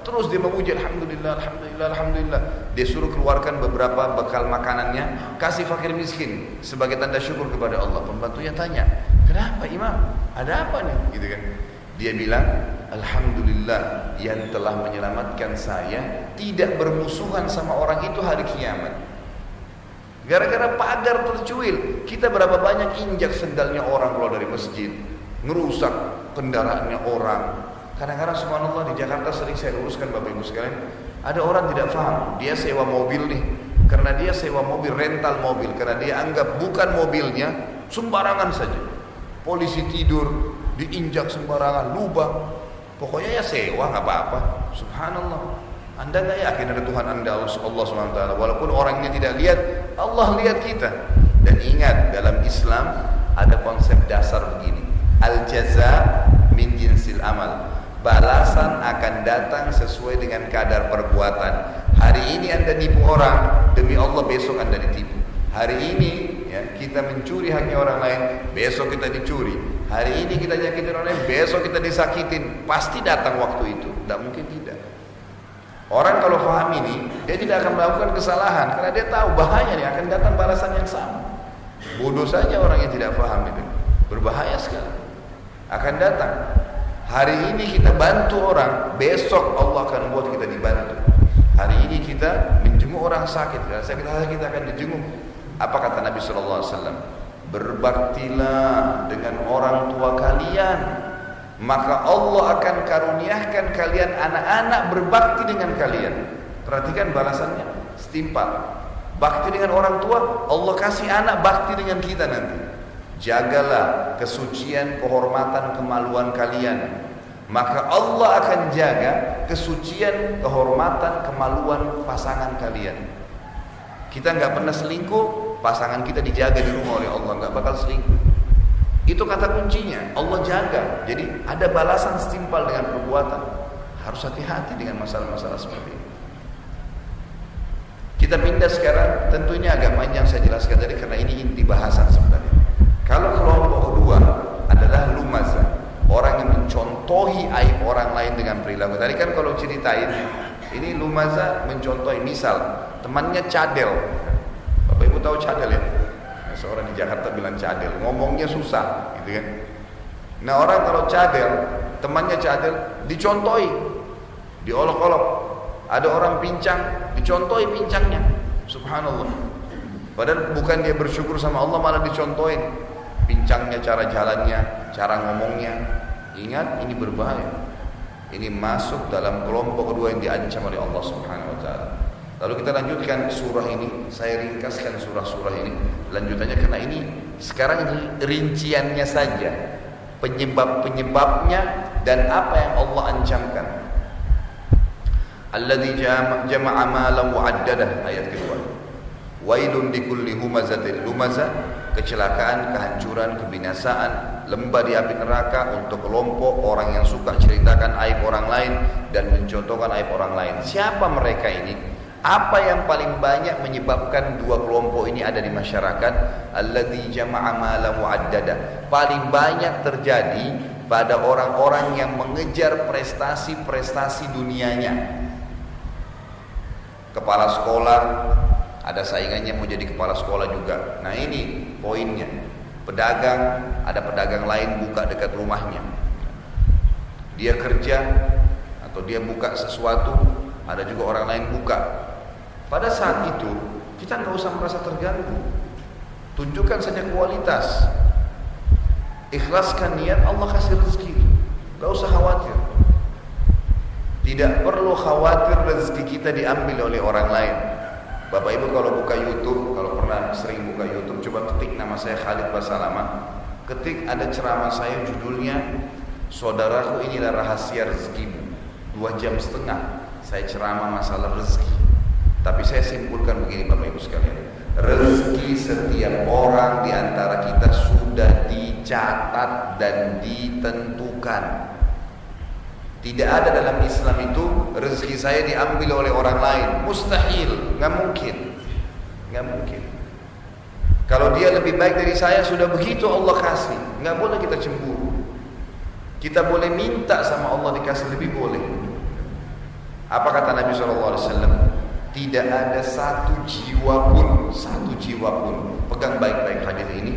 Terus dia memuji, Alhamdulillah. Dia suruh keluarkan beberapa bekal makanannya, kasih fakir miskin sebagai tanda syukur kepada Allah. Pembantunya tanya, kenapa Imam? Ada apa nih? Gitu kan? Dia bilang, Alhamdulillah yang telah menyelamatkan saya tidak bermusuhan sama orang itu hari kiamat. Gara-gara pagar tercuil, kita berapa banyak injak sendalnya orang keluar dari masjid, ngerusak kendaraannya orang. Kadang-kadang subhanallah di Jakarta sering saya luruskan Bapak Ibu sekalian, ada orang tidak paham, dia sewa mobil nih, karena dia sewa mobil, rental mobil, karena dia anggap bukan mobilnya, sembarangan saja. Polisi tidur, diinjak sembarangan, lubang, pokoknya ya sewa nggak apa-apa. Subhanallah. Anda nggak yakin ada Tuhan Anda, Allah SWT, walaupun orangnya tidak lihat, Allah lihat kita. Dan ingat, dalam Islam ada konsep dasar begini, al-jaza min jinsil amal, balasan balasan akan datang sesuai dengan kadar perbuatan. Hari ini Anda nipu orang, demi Allah besok Anda ditipu. Hari ini ya, kita mencuri haknya orang lain, besok kita dicuri. Hari ini kita nyakitin orang lain, besok kita disakitin. Pasti datang waktu itu, tidak mungkin tidak. Orang kalau paham ini, dia tidak akan melakukan kesalahan karena dia tahu bahayanya akan datang balasan yang sama. Bodoh saja orang yang tidak paham itu, berbahaya sekali. Akan datang. Hari ini kita bantu orang, besok Allah akan buat kita dibantu. Hari ini kita menjenguk orang sakit, karena sakit hati kita akan dijenguk. Apa kata Nabi SAW? Berbaktilah dengan orang tua kalian, maka Allah akan karuniakan kalian anak-anak berbakti dengan kalian. Perhatikan balasannya, setimpal. Bakti dengan orang tua, Allah kasih anak bakti dengan kita nanti. Jagalah kesucian, kehormatan, kemaluan kalian, maka Allah akan jaga kesucian, kehormatan, kemaluan pasangan kalian. Kita nggak pernah selingkuh, pasangan kita dijaga di rumah oleh Allah, nggak bakal selingkuh. Itu kata kuncinya, Allah jaga. Jadi ada balasan setimpal dengan perbuatan. Harus hati-hati dengan masalah-masalah seperti ini. Kita pindah sekarang, tentunya agak panjang saya jelaskan tadi karena ini inti bahasan sebenarnya. Kalau kelompok kedua adalah lumazah, orang yang mencontohi aib orang lain dengan perilaku. Tadi kan kalau ceritain, ini lumazah mencontohi, misal temannya cadel. Bapak Ibu tahu cadel ya? Seorang di Jakarta bilang cadel, ngomongnya susah, gitu kan? Nah orang kalau cadel, temannya cadel, dicontohi, diolok-olok. Ada orang pincang, dicontohi pincangnya, subhanallah. Padahal bukan dia bersyukur sama Allah, malah dicontohin pincangnya, cara jalannya, cara ngomongnya. Ingat, ini berbahaya. Ini masuk dalam kelompok kedua yang diancam oleh Allah Subhanahu Wa Taala. Lalu kita lanjutkan surah ini. Saya ringkaskan surah-surah ini lanjutannya karena ini sekarang rinciannya saja, penyebab-penyebabnya dan apa yang Allah ancamkan. Alladzi jama'a malan wa 'addadah, ayat kedua. Wailun likulli humazatin lumazah, kecelakaan, kehancuran, kebinasaan, lembah di api neraka untuk kelompok orang yang suka ceritakan aib orang lain dan mencontohkan aib orang lain. Siapa mereka ini? Apa yang paling banyak menyebabkan dua kelompok ini ada di masyarakat? Alladzi jama'a malan wa 'addadah. Paling banyak terjadi pada orang-orang yang mengejar prestasi-prestasi dunianya. Kepala sekolah, ada saingannya mau jadi kepala sekolah juga. Nah ini poinnya. Pedagang, ada pedagang lain buka dekat rumahnya. Dia kerja atau dia buka sesuatu, ada juga orang lain buka. Pada saat itu kita nggak usah merasa terganggu. Tunjukkan saja kualitas. Ikhlaskan niat, Allah kasih rezeki. Nggak usah khawatir. Tidak perlu khawatir rezeki kita diambil oleh orang lain. Bapak Ibu kalau buka YouTube, kalau pernah sering buka YouTube, coba ketik nama saya Khalid Basalamah. Ketik ada ceramah saya judulnya Saudaraku inilah rahasia rezekimu. 2,5 jam saya ceramah masalah rezeki. Tapi saya simpulkan begini Bapak Ibu sekalian. Rezeki setiap orang di antara kita sudah dicatat dan ditentukan. Tidak ada dalam Islam itu rezeki saya diambil oleh orang lain, mustahil, nggak mungkin, nggak mungkin. Kalau dia lebih baik dari saya, sudah begitu Allah kasih, nggak boleh kita cemburu. Kita boleh minta sama Allah dikasih lebih, boleh. Apa kata Nabi SAW? Tidak ada satu jiwa pun, pegang baik-baik hadis ini,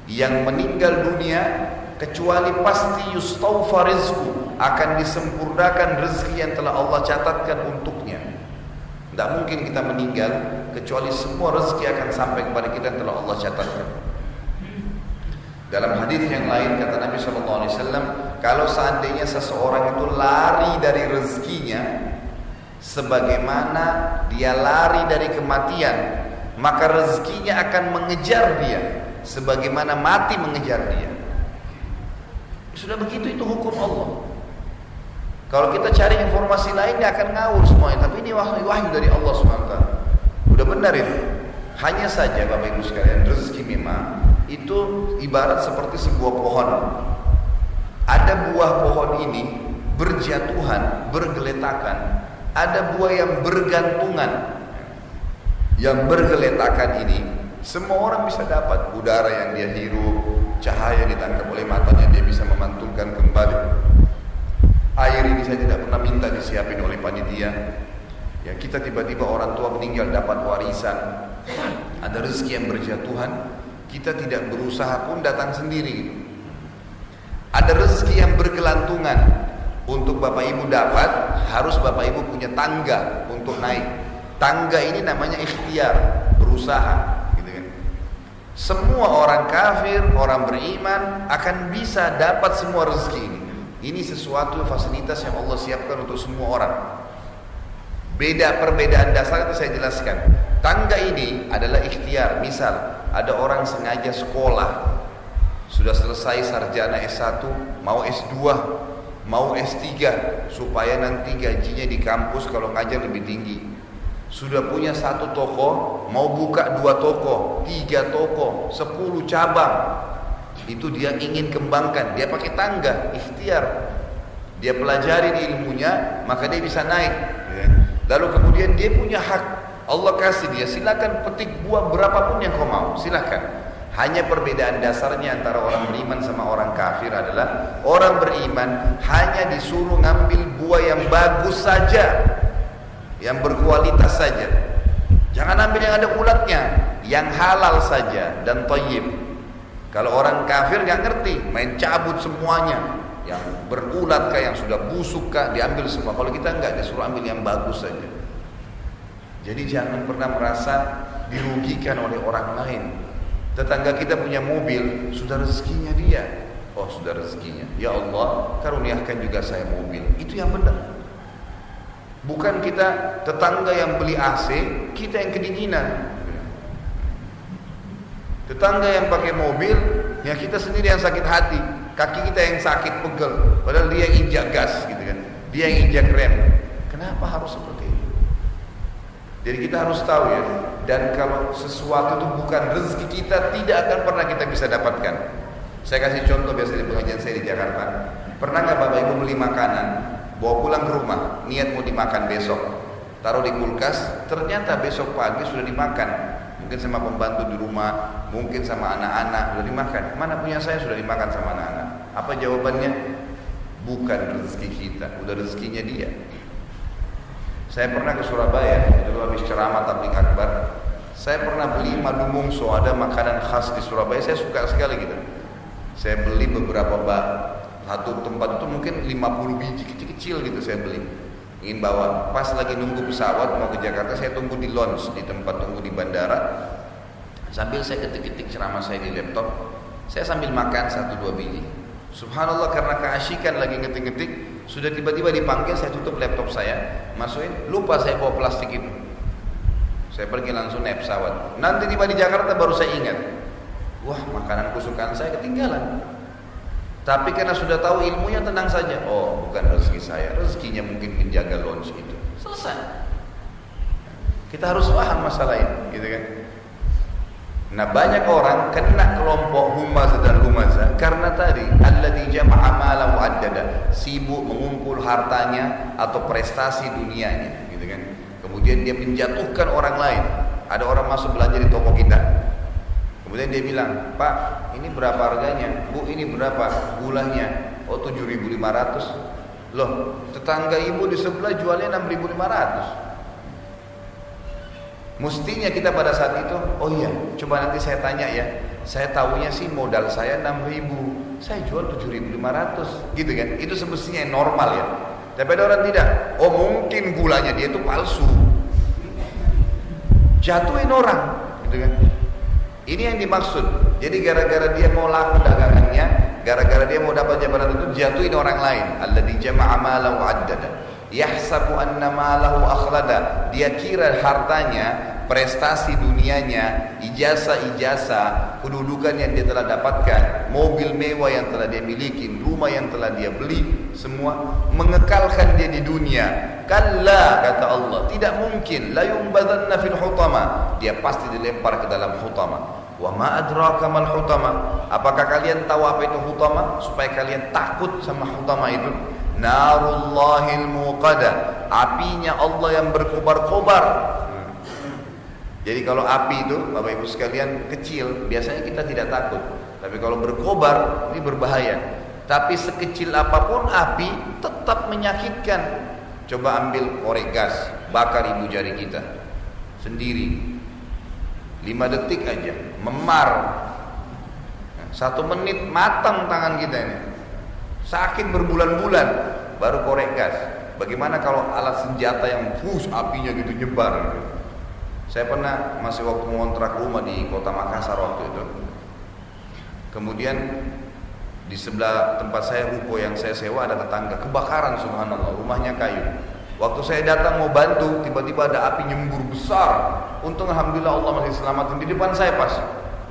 yang meninggal dunia kecuali pasti yustawfa rizqu, akan disempurnakan rezeki yang telah Allah catatkan untuknya. Tidak mungkin kita meninggal kecuali semua rezeki akan sampai kepada kita yang telah Allah catatkan. Dalam hadis yang lain kata Nabi SAW, kalau seandainya seseorang itu lari dari rezekinya sebagaimana dia lari dari kematian, maka rezekinya akan mengejar dia sebagaimana mati mengejar dia. Sudah begitu, itu hukum Allah. Kalau kita cari informasi lainnya akan ngawur semuanya. Tapi ini wahyu dari Allah SWT. Udah benar itu. Hanya saja Bapak Ibu sekalian, rezeki memang itu ibarat seperti sebuah pohon. Ada buah pohon ini berjatuhan, bergeletakan. Ada buah yang bergantungan. Yang bergeletakan ini semua orang bisa dapat. Udara yang dia hirup, cahaya ditangkap oleh matanya, dia bisa memantulkan kembali. Air ini saya tidak pernah minta disiapin oleh panitia. Ya, kita tiba-tiba orang tua meninggal dapat warisan. Ada rezeki yang berjatuhan, kita tidak berusaha pun datang sendiri. Ada rezeki yang bergelantungan. Untuk bapak ibu dapat, harus bapak ibu punya tangga untuk naik. Tangga ini namanya ikhtiar, berusaha, gitu kan. Semua orang kafir, orang beriman akan bisa dapat semua rezeki ini. Ini sesuatu fasilitas yang Allah siapkan untuk semua orang. Perbedaan dasar itu saya jelaskan. Tangga ini adalah ikhtiar. Misal ada orang sengaja sekolah, sudah selesai sarjana S1, mau S2, mau S3, supaya nanti gajinya di kampus kalau ngajar lebih tinggi. Sudah punya 1 toko, mau buka 2 toko, 3 toko, 10 cabang. Itu dia ingin kembangkan. Dia pakai tangga, ikhtiar. Dia pelajari ilmunya, maka dia bisa naik. Lalu kemudian dia punya hak. Allah kasih dia, silakan petik buah berapapun yang kau mau, silakan. Hanya perbedaan dasarnya antara orang beriman sama orang kafir adalah orang beriman hanya disuruh ngambil buah yang bagus saja, yang berkualitas saja. Jangan ambil yang ada ulatnya, yang halal saja dan thayyib. Kalau orang kafir nggak ngerti, main cabut semuanya, yang berulat kah, yang sudah busuk kah, diambil semua. Kalau kita nggak, disuruh ambil yang bagus saja. Jadi jangan pernah merasa dirugikan oleh orang lain. Tetangga kita punya mobil, sudah rezekinya dia. Oh, sudah rezekinya. Ya Allah, karuniakan juga saya mobil. Itu yang benar. Bukan kita tetangga yang beli AC, kita yang kedinginan. Tetangga yang pakai mobil, ya kita sendiri yang sakit hati. Kaki kita yang sakit pegel, padahal dia yang injak gas, gitu kan. Dia yang injak rem. Kenapa harus seperti itu? Jadi kita harus tahu ya. Dan kalau sesuatu itu bukan rezeki kita, tidak akan pernah kita bisa dapatkan. Saya kasih contoh biasa di pengajian saya di Jakarta. Pernah nggak bapak ibu beli makanan, bawa pulang ke rumah, niat mau dimakan besok, taruh di kulkas, ternyata besok pagi sudah dimakan. Mungkin sama pembantu di rumah, mungkin sama anak-anak sudah dimakan. Mana punya saya sudah dimakan sama anak-anak. Apa jawabannya? Bukan rezeki kita, udah rezekinya dia. Saya pernah ke Surabaya, itu habis ceramah tabligh akbar. Saya pernah beli madu mungso, ada makanan khas di Surabaya, saya suka sekali gitu. Saya beli beberapa satu tempat itu mungkin 50 biji kecil-kecil gitu saya beli. Ingin bawa, pas lagi nunggu pesawat mau ke Jakarta, saya tunggu di lounge, di tempat tunggu di bandara. Sambil saya ketik-ketik ceramah saya di laptop, saya sambil makan 1-2 biji. Subhanallah, karena keasyikan lagi ngetik-ngetik, sudah tiba-tiba dipanggil, saya tutup laptop saya, masukin, lupa saya bawa plastik itu. Saya pergi langsung naik pesawat. Nanti tiba di Jakarta baru saya ingat, wah makanan kesukaan saya ketinggalan. Tapi karena sudah tahu ilmunya, tenang saja. Oh, bukan rezeki saya, rezekinya mungkin menjaga lounge itu. Selesai. Kita harus paham masalah ini, gitu kan? Nah, banyak orang kena kelompok humazah dan humazah karena tadi alladzi jama'a malan wa addada, sibuk mengumpul hartanya atau prestasi dunianya, gitu kan. Kemudian dia menjatuhkan orang lain. Ada orang masuk belanja di toko kita. Kemudian dia bilang, "Pak, ini berapa harganya? Bu, ini berapa gulanya?" "Oh, 7.500. Loh, tetangga ibu di sebelah jualnya 6.500. Mestinya kita pada saat itu, oh iya, coba nanti saya tanya ya. Saya tahunya sih modal saya 6.000, saya jual 7.500, gitu kan? Itu semestinya yang normal ya. Tapi ada orang tidak. Oh, mungkin gulanya dia itu palsu. Jatuhin orang, gitu kan? Ini yang dimaksud. Jadi gara-gara dia mau laku dagangannya, gara-gara dia mau dapat jabatan itu, jatuhin orang lain. Alladzi jama'a malan wa addada. Yahsabu anna malahu akhlada. Dia kira hartanya, prestasi dunianya, ijazah-ijazah, kedudukan yang dia telah dapatkan, mobil mewah yang telah dia miliki, rumah yang telah dia beli, semua mengekalkan dia di dunia. Kalla, kata Allah, tidak mungkin. La yumbadanna fil hutama. Dia pasti dilempar ke dalam hutama. Wa ma adraka mal hutama. Apakah kalian tahu apa itu hutama? Supaya kalian takut sama hutama itu. Narullahil muqada, apinya Allah yang berkobar-kobar. Jadi kalau api itu Bapak Ibu sekalian kecil, biasanya kita tidak takut. Tapi kalau berkobar, ini berbahaya. Tapi sekecil apapun api tetap menyakitkan. Coba ambil korek gas, bakar ibu jari kita sendiri 5 detik aja, memar. 1 menit matang tangan kita ini, sakit berbulan-bulan. Baru korek gas. Bagaimana kalau alat senjata yang apinya gitu nyebar. Saya pernah masih waktu mengontrak rumah di kota Makassar waktu itu. Kemudian di sebelah tempat saya, ruko yang saya sewa, ada tetangga kebakaran, subhanallah, rumahnya kayu. Waktu saya datang mau bantu, tiba-tiba ada api nyembur besar. Untung alhamdulillah Allah masih selamatin di depan saya pas.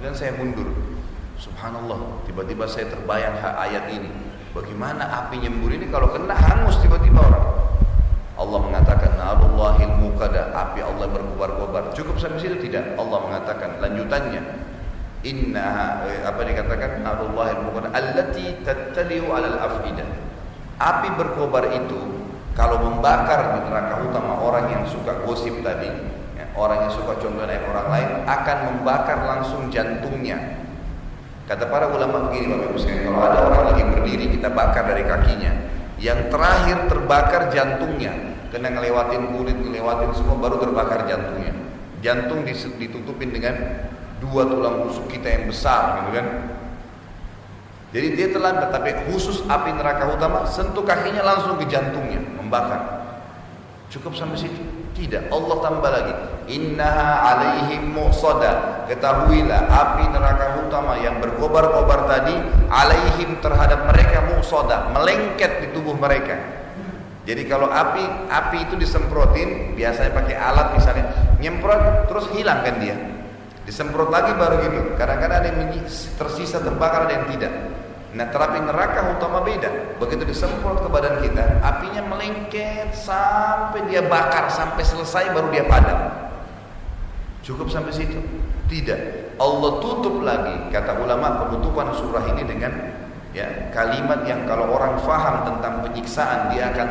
Dan saya mundur. Subhanallah, tiba-tiba saya terbayang ayat ini. Bagaimana api nyembur ini kalau kena hangus tiba-tiba orang. Allah mengatakan narullahil muqada, api Allah berkobar-kobar. Cukup sampai situ tidak? Allah mengatakan lanjutannya, inna, apa dikatakan, narullahil muqada allati tattali'u 'alal afidah. Api berkobar itu kalau membakar di neraka utama orang yang suka gosip tadi, ya, orang yang suka contohnya orang lain, akan membakar langsung jantungnya. Kata para ulama begini Bapak Ibu sekalian, kalau ada orang lagi berdiri kita bakar dari kakinya, yang terakhir terbakar jantungnya, kena ngelewatin kulit, ngelewatin semua, baru terbakar jantungnya. Jantung ditutupin dengan 2 tulang rusuk kita yang besar, gitu kan. Jadi dia telan, tapi khusus api neraka utama sentuh kakinya langsung ke jantungnya, membakar. Cukup sampai situ? Tidak. Allah tambah lagi, innaha alaihim muqsada. Ketahuilah api neraka utama yang berkobar-kobar tadi, alaihim terhadap mereka muqsada, melengket di tubuh mereka. Jadi kalau api itu disemprotin, biasanya pakai alat misalnya, nyemprot terus hilang kan dia. Disemprot lagi baru gitu. Kadang-kadang ada yang tersisa terbakar, ada yang tidak. Nah, terapi neraka utama beda. Begitu disemprot ke badan kita, apinya melengket sampai dia bakar, sampai selesai baru dia padam. Cukup sampai situ? Tidak. Allah tutup lagi. Kata ulama, penutupan surah ini dengan kalimat yang kalau orang faham tentang penyiksaan, dia akan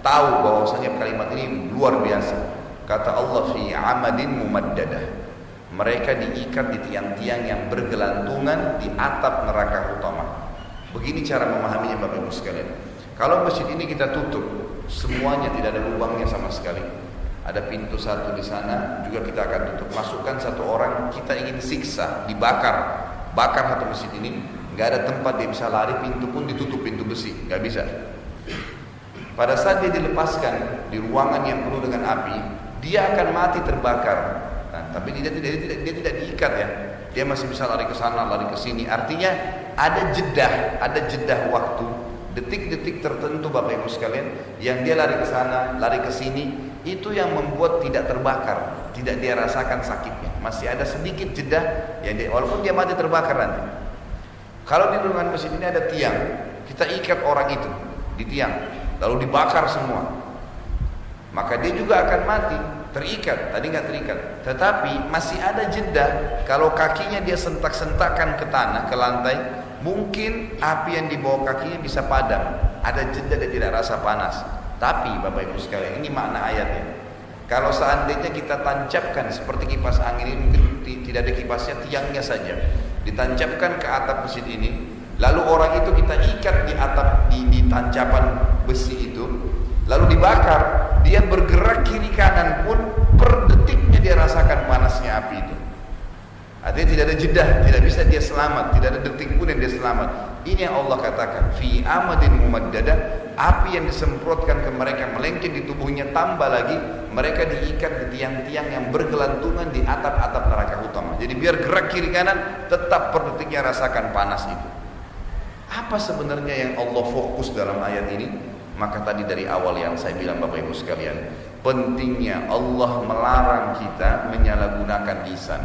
tahu bahwasanya kalimat ini luar biasa. Kata Allah, fi amadin mumaddadah. Mereka diikat di tiang-tiang yang bergelantungan di atap neraka utama. Begini cara memahaminya Bapak Ibu sekalian. Kalau masjid ini kita tutup semuanya, tidak ada lubangnya sama sekali, ada pintu satu di sana juga kita akan tutup. Masukkan 1 orang kita ingin siksa, bakar satu masjid ini, nggak ada tempat dia bisa lari, pintu pun ditutup, pintu besi, nggak bisa. Pada saat dia dilepaskan di ruangan yang penuh dengan api, dia akan mati terbakar. Nah, tapi dia tidak diikat ya. Dia masih bisa lari ke sana, lari ke sini. Artinya ada jeda waktu, detik-detik tertentu Bapak Ibu sekalian, yang dia lari ke sana, lari ke sini, itu yang membuat tidak terbakar, tidak dia rasakan sakitnya. Masih ada sedikit jeda yang walaupun dia mati terbakar nanti. Kalau di lingkungan masjid ini ada tiang, kita ikat orang itu di tiang, lalu dibakar semua, maka dia juga akan mati. Terikat, tadi nggak terikat, tetapi masih ada jeda. Kalau kakinya dia sentak-sentakan ke tanah, ke lantai, mungkin api yang dibawa kakinya bisa padam. Ada jeda, dia tidak rasa panas. Tapi Bapak Ibu sekalian, ini makna ayatnya. Kalau seandainya kita tancapkan seperti kipas angin ini, mungkin tidak ada kipasnya, tiangnya saja ditancapkan ke atap masjid ini, lalu orang itu kita ikat di atap, di tancapan besi itu, lalu dibakar. Dia bergerak kiri kanan pun per detiknya dia rasakan panasnya api itu. Artinya tidak ada jeda, tidak bisa dia selamat, tidak ada detik pun yang dia selamat. Ini yang Allah katakan, fi amadin mumaddada, api yang disemprotkan ke mereka melengket di tubuhnya, tambah lagi mereka diikat di tiang-tiang yang bergelantungan di atap-atap neraka utama. Jadi biar gerak kiri kanan tetap per detiknya rasakan panas itu. Apa sebenarnya yang Allah fokus dalam ayat ini? Maka tadi dari awal yang saya bilang Bapak Ibu sekalian, pentingnya Allah melarang kita menyalahgunakan lisan.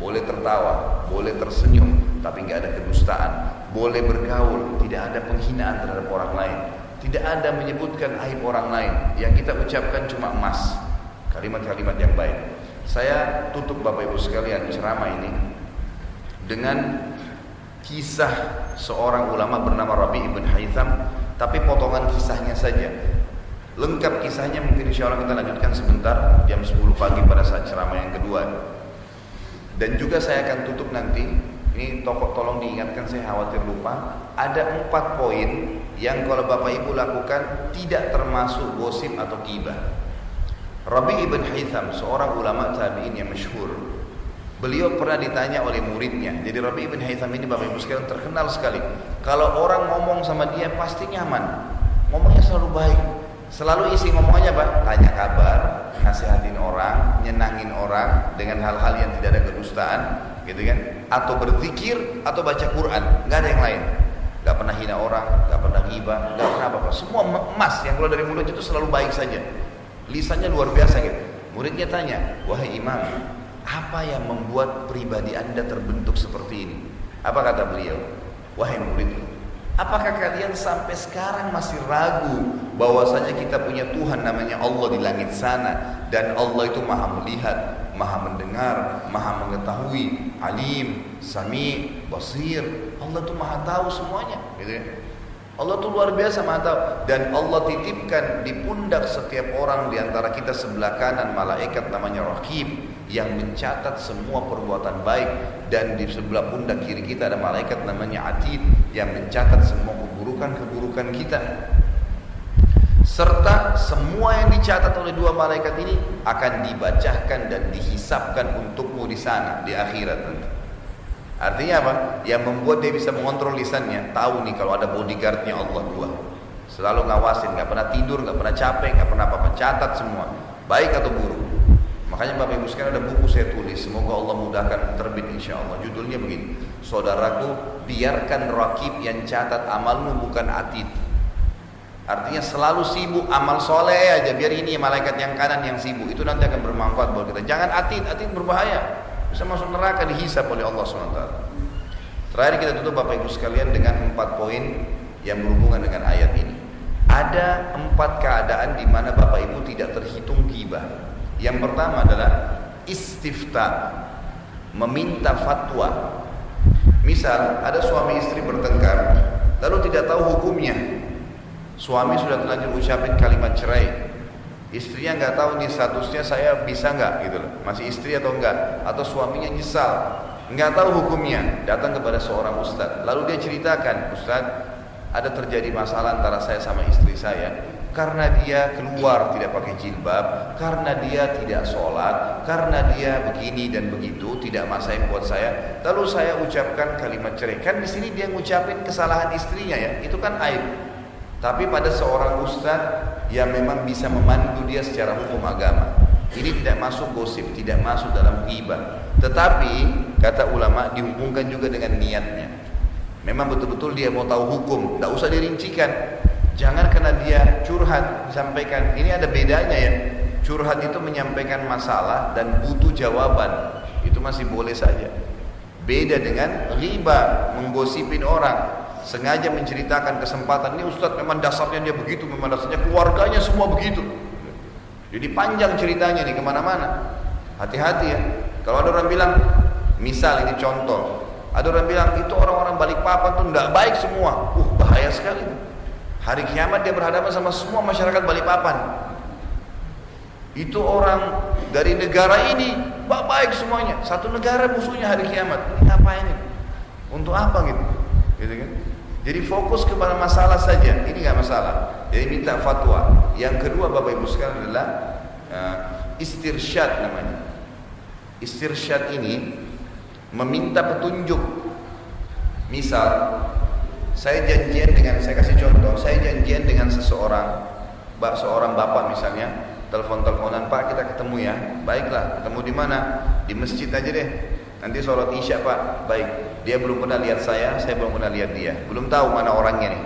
Boleh tertawa, boleh tersenyum, tapi nggak ada kedustaan. Boleh bergaul, tidak ada penghinaan terhadap orang lain, tidak ada menyebutkan aib orang lain. Yang kita ucapkan cuma emas, kalimat-kalimat yang baik. Saya tutup Bapak Ibu sekalian ceramah ini dengan kisah seorang ulama bernama Rabi' ibn Haytham. tapi potongan kisahnya saja. Lengkap kisahnya mungkin insya Allah kita lanjutkan sebentar jam 10 pagi pada saat ceramah yang kedua. Dan juga saya akan tutup nanti, ini tolong diingatkan, saya khawatir lupa. Ada 4 poin yang kalau Bapak Ibu lakukan tidak termasuk gosip atau ghibah. Rabi' ibn Haytham, seorang ulama tabi'in yang masyhur, beliau pernah ditanya oleh muridnya. Jadi Rabi' ibn Haytham ini Bapak Ibu sekalian terkenal sekali. Kalau orang ngomong sama dia pasti nyaman, ngomongnya selalu baik. Selalu isi ngomongnya apa? Tanya kabar, nasihatin orang, nyenangin orang dengan hal-hal yang tidak ada kedustaan, gitu kan? Atau berzikir, atau baca Quran, nggak ada yang lain. Nggak pernah hina orang, nggak pernah ghibah, nggak pernah apa-apa. Semua emas yang keluar dari mulut itu selalu baik saja. Lisannya luar biasa gitu. Muridnya tanya, wahai imam, apa yang membuat pribadi anda terbentuk seperti ini? Apa kata beliau? Wahai muridku, apakah kalian sampai sekarang masih ragu bahwasanya kita punya Tuhan namanya Allah di langit sana, dan Allah itu maha melihat, maha mendengar, maha mengetahui, alim, sami, basir. Allah itu maha tahu semuanya, gitu ya. Allah itu luar biasa maha tahu, dan Allah titipkan di pundak setiap orang di antara kita sebelah kanan malaikat namanya Raqib yang mencatat semua perbuatan baik, dan di sebelah pundak kiri kita ada malaikat namanya Atid yang mencatat semua keburukan kita. Serta semua yang dicatat oleh 2 malaikat ini akan dibacakan dan dihisapkan untukmu di sana, di akhirat nanti. Artinya apa? Yang membuat dia bisa mengontrol lisannya, tahu nih kalau ada bodyguardnya Allah 2. Selalu ngawasin, gak pernah tidur, gak pernah capek, gak pernah apa-apa, catat semua, baik atau buruk. Makanya Bapak Ibu sekarang ada buku saya tulis, semoga Allah mudahkan terbit insya Allah. Judulnya begini, saudaraku, biarkan Raqib yang catat amalmu, bukan Atid. Artinya selalu sibuk amal soleh aja, biar ini malaikat yang kanan yang sibuk, itu nanti akan bermanfaat buat kita. Jangan Atid berbahaya, bisa masuk neraka, dihisap oleh Allah SWT. Terakhir kita tutup Bapak Ibu sekalian dengan 4 poin yang berhubungan dengan ayat ini. Ada 4 keadaan di mana Bapak Ibu tidak terhitung ghibah. Yang pertama adalah istifta, meminta fatwa. Misal ada suami istri bertengkar, lalu tidak tahu hukumnya. Suami sudah terlanjur ucapin kalimat cerai, istrinya nggak tahu nih statusnya, saya bisa nggak gitu loh, masih istri atau enggak, atau suaminya nyesal, nggak tahu hukumnya, datang kepada seorang ustadz, lalu dia ceritakan, ustadz, ada terjadi masalah antara saya sama istri saya, karena dia keluar tidak pakai jilbab, karena dia tidak sholat, karena dia begini dan begitu, tidak masain buat saya, lalu saya ucapkan kalimat cerai. Kan di sini dia ngucapin kesalahan istrinya ya, itu kan aib. Tapi pada seorang ustadz yang memang bisa memandu dia secara hukum agama, ini tidak masuk gosip, tidak masuk dalam ghibah. Tetapi kata ulama dihubungkan juga dengan niatnya. Memang betul-betul dia mau tahu hukum, tidak usah dirincikan. Jangan karena dia curhat disampaikan. Ini ada bedanya ya. Curhat itu menyampaikan masalah dan butuh jawaban, itu masih boleh saja. Beda dengan ghibah, menggosipin orang. Sengaja menceritakan kesempatan, ini ustadz memang dasarnya dia begitu, memang dasarnya keluarganya semua begitu. Jadi panjang ceritanya nih kemana-mana. Hati-hati ya. Kalau ada orang bilang, misal ini contoh, ada orang bilang itu orang-orang Balikpapan tuh tidak baik semua. Bahaya sekali. Hari kiamat dia berhadapan sama semua masyarakat Balikpapan. Itu orang dari negara ini baik semuanya. Satu negara musuhnya hari kiamat. Ini ngapain ini? Untuk apa gitu? Gitu kan? Jadi fokus kepada masalah saja, ini nggak masalah. Jadi minta fatwa. Yang kedua Bapak Ibu sekalian adalah istirsyad namanya. Istirsyad ini meminta petunjuk. Misal, saya janjian dengan, saya kasih contoh, saya janjian dengan seorang bapak misalnya, telepon-teleponan, Pak kita ketemu ya, baiklah, ketemu di mana? Di masjid aja deh. Nanti sholat isya Pak, baik. Dia belum pernah lihat saya belum pernah lihat dia. Belum tahu mana orangnya nih.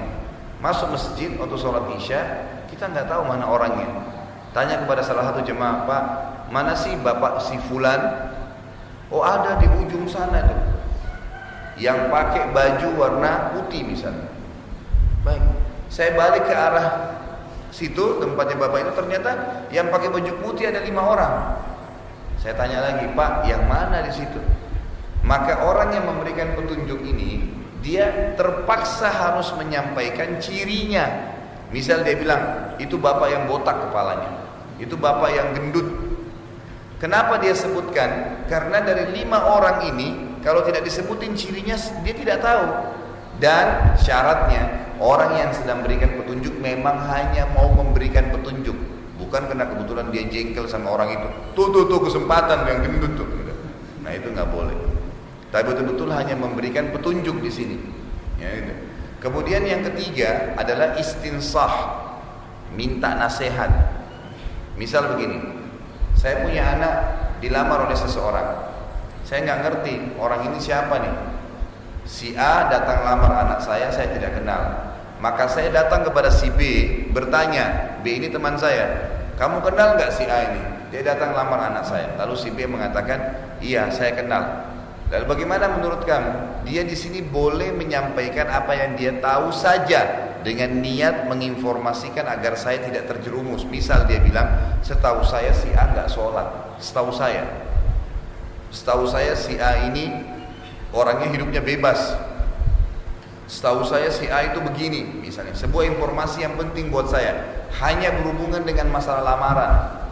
Masuk masjid untuk sholat isya, kita nggak tahu mana orangnya. Tanya kepada salah satu jemaah, Pak, mana sih bapak si fulan? Oh ada di ujung sana tuh. Yang pakai baju warna putih misalnya. Baik, saya balik ke arah situ tempatnya bapak itu, ternyata yang pakai baju putih ada 5 orang. Saya tanya lagi, Pak, yang mana di situ? Maka orang yang memberikan petunjuk ini dia terpaksa harus menyampaikan cirinya. Misal dia bilang, itu bapak yang botak kepalanya, itu bapak yang gendut. Kenapa dia sebutkan? Karena dari 5 orang ini, kalau tidak disebutin cirinya, dia tidak tahu. Dan syaratnya, orang yang sedang berikan petunjuk memang hanya mau memberikan petunjuk, bukan karena kebetulan dia jengkel sama orang itu. Tuh kesempatan yang gendut tuh. Nah itu nggak boleh. Tapi betul-betul hanya memberikan petunjuk di sini. Ya, gitu. Kemudian yang ketiga adalah istinsah, minta nasihat. Misal begini, saya punya anak dilamar oleh seseorang. Saya nggak ngerti orang ini siapa nih. Si A datang lamar anak saya tidak kenal. Maka saya datang kepada si B, bertanya, B ini teman saya, kamu kenal nggak si A ini? Dia datang lamar anak saya. Lalu si B mengatakan, iya saya kenal. Lalu bagaimana menurut kamu? Dia di sini boleh menyampaikan apa yang dia tahu saja dengan niat menginformasikan agar saya tidak terjerumus. Misal dia bilang, setahu saya si A nggak sholat. Setahu saya si A ini orangnya hidupnya bebas. Setahu saya si A itu begini, misalnya. Sebuah informasi yang penting buat saya, hanya berhubungan dengan masalah lamaran.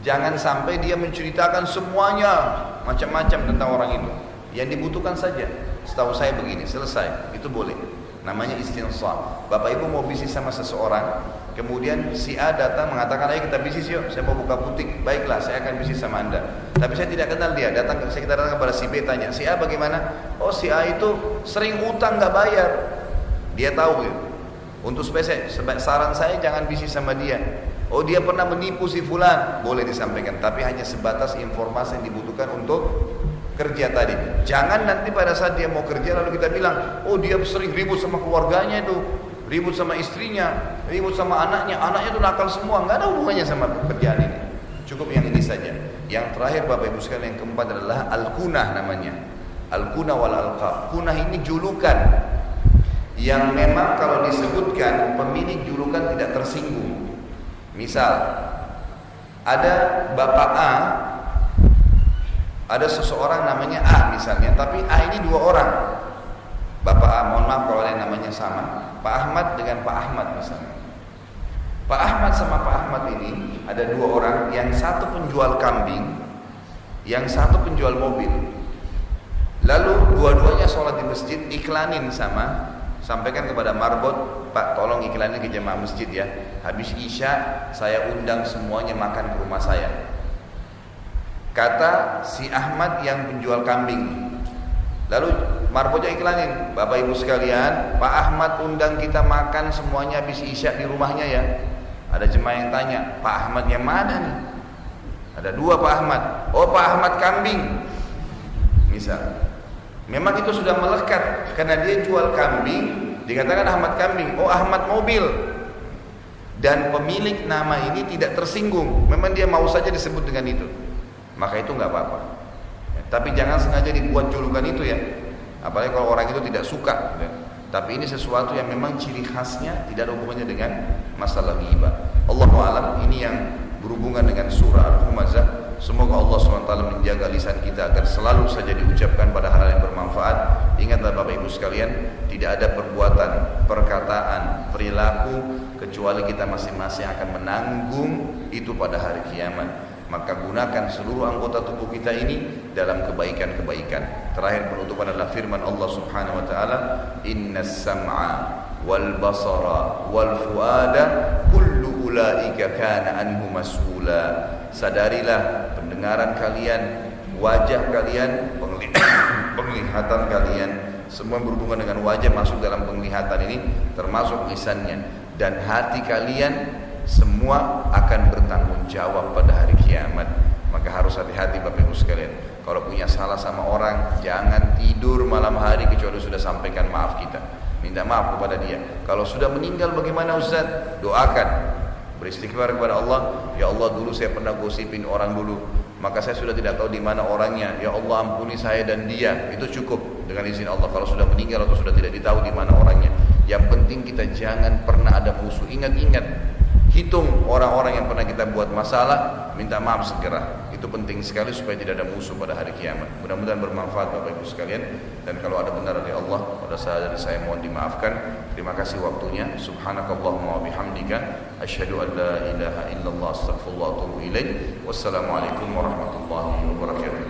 Jangan sampai dia menceritakan semuanya macam-macam tentang orang itu. Yang dibutuhkan saja, setahu saya begini, selesai. Itu boleh. Namanya istinsah. Bapak ibu mau bisnis sama seseorang, kemudian si A datang mengatakan, ayo kita bisnis yuk, saya mau buka butik. Baiklah, saya akan bisnis sama anda. Tapi saya tidak kenal dia. Kita datang kepada si B, tanya, si A bagaimana? Oh si A itu sering utang nggak bayar. Dia tahu gitu. Untuk spesial, saran saya jangan bisnis sama dia. Oh dia pernah menipu si fulan, boleh disampaikan. Tapi hanya sebatas informasi yang dibutuhkan untuk kerja tadi. Jangan nanti pada saat dia mau kerja lalu kita bilang, oh dia sering ribut sama keluarganya itu, ribut sama istrinya, ribut sama anaknya itu nakal semua. Nggak ada hubungannya sama pekerjaan ini. Cukup yang ini saja. Yang terakhir Bapak Ibu sekalian, yang keempat adalah al-kunah namanya. Al-kunah wal alqab. Kunah ini julukan yang memang kalau disebutkan pemilik julukan tidak tersinggung. Misal ada Bapak A, ada seseorang namanya A misalnya, tapi A ini 2 orang. Bapak A, mohon maaf kalau yang namanya sama, Pak Ahmad dengan Pak Ahmad misalnya. Pak Ahmad sama Pak Ahmad ini ada 2 orang, yang satu penjual kambing, yang satu penjual mobil. Lalu dua-duanya sholat di masjid, iklanin sampaikan kepada marbot, Pak tolong iklanin ke jemaah masjid ya. Habis Isya saya undang semuanya makan ke rumah saya. Kata si Ahmad yang penjual kambing. Lalu marbotnya iklanin, Bapak Ibu sekalian, Pak Ahmad undang kita makan semuanya habis Isya di rumahnya ya. Ada jemaah yang tanya, Pak Ahmad yang mana nih? Ada 2 Pak Ahmad. Oh Pak Ahmad kambing misal. Memang itu sudah melekat karena dia jual kambing, dikatakan Ahmad kambing. Oh Ahmad mobil. Dan pemilik nama ini tidak tersinggung, memang dia mau saja disebut dengan itu, maka itu nggak apa-apa. Tapi jangan sengaja dibuat julukan itu ya, apalagi kalau orang itu tidak suka. Tapi ini sesuatu yang memang ciri khasnya, tidak ada hubungannya dengan masalah ghibah. Allahu a'lam. Ini yang berhubungan dengan surah Al-Humazah. Semoga Allah SWT menjaga lisan kita agar selalu saja diucapkan pada hal yang bermanfaat. Ingatlah Bapak Ibu sekalian, tidak ada perbuatan, perkataan, perilaku kecuali kita masing-masing akan menanggung itu pada hari kiamat. Maka gunakan seluruh anggota tubuh kita ini dalam kebaikan-kebaikan. Terakhir penutupan adalah firman Allah Subhanahu wa taala, "Innas sam'a wal basara wal fuada kullu ulaika kana anhu mas'ula." Sadarilah pendengaran kalian, wajah kalian, penglihatan kalian, semua berhubungan dengan wajah masuk dalam penglihatan ini, termasuk lisannya, dan hati kalian semua akan bertanggung jawab pada hari kiamat. Maka harus hati-hati Bapak Ibu sekalian. Kalau punya salah sama orang, jangan tidur malam hari kecuali sudah sampaikan maaf kita. Minta maaf kepada dia. Kalau sudah meninggal bagaimana Ustaz? Doakan. Beristighfar kepada Allah. Ya Allah, dulu saya pernah gosipin orang dulu, maka saya sudah tidak tahu di mana orangnya. Ya Allah, ampuni saya dan dia. Itu cukup dengan izin Allah. Kalau sudah meninggal atau sudah tidak ditahu di mana orangnya. Yang penting kita jangan pernah ada musuh. Ingat-ingat, hitung orang-orang yang pernah kita buat masalah, minta maaf segera. Itu penting sekali supaya tidak ada musuh pada hari kiamat. Mudah-mudahan bermanfaat Bapak Ibu sekalian. Dan kalau ada benar dari Allah, pada saat dari saya mohon dimaafkan. Terima kasih waktunya. Subhanakallahumma wa bihamdika asyhadu an la ilaha illallah astaghfirullah wa atubu ilaik. Wassalamualaikum warahmatullahi wabarakatuh.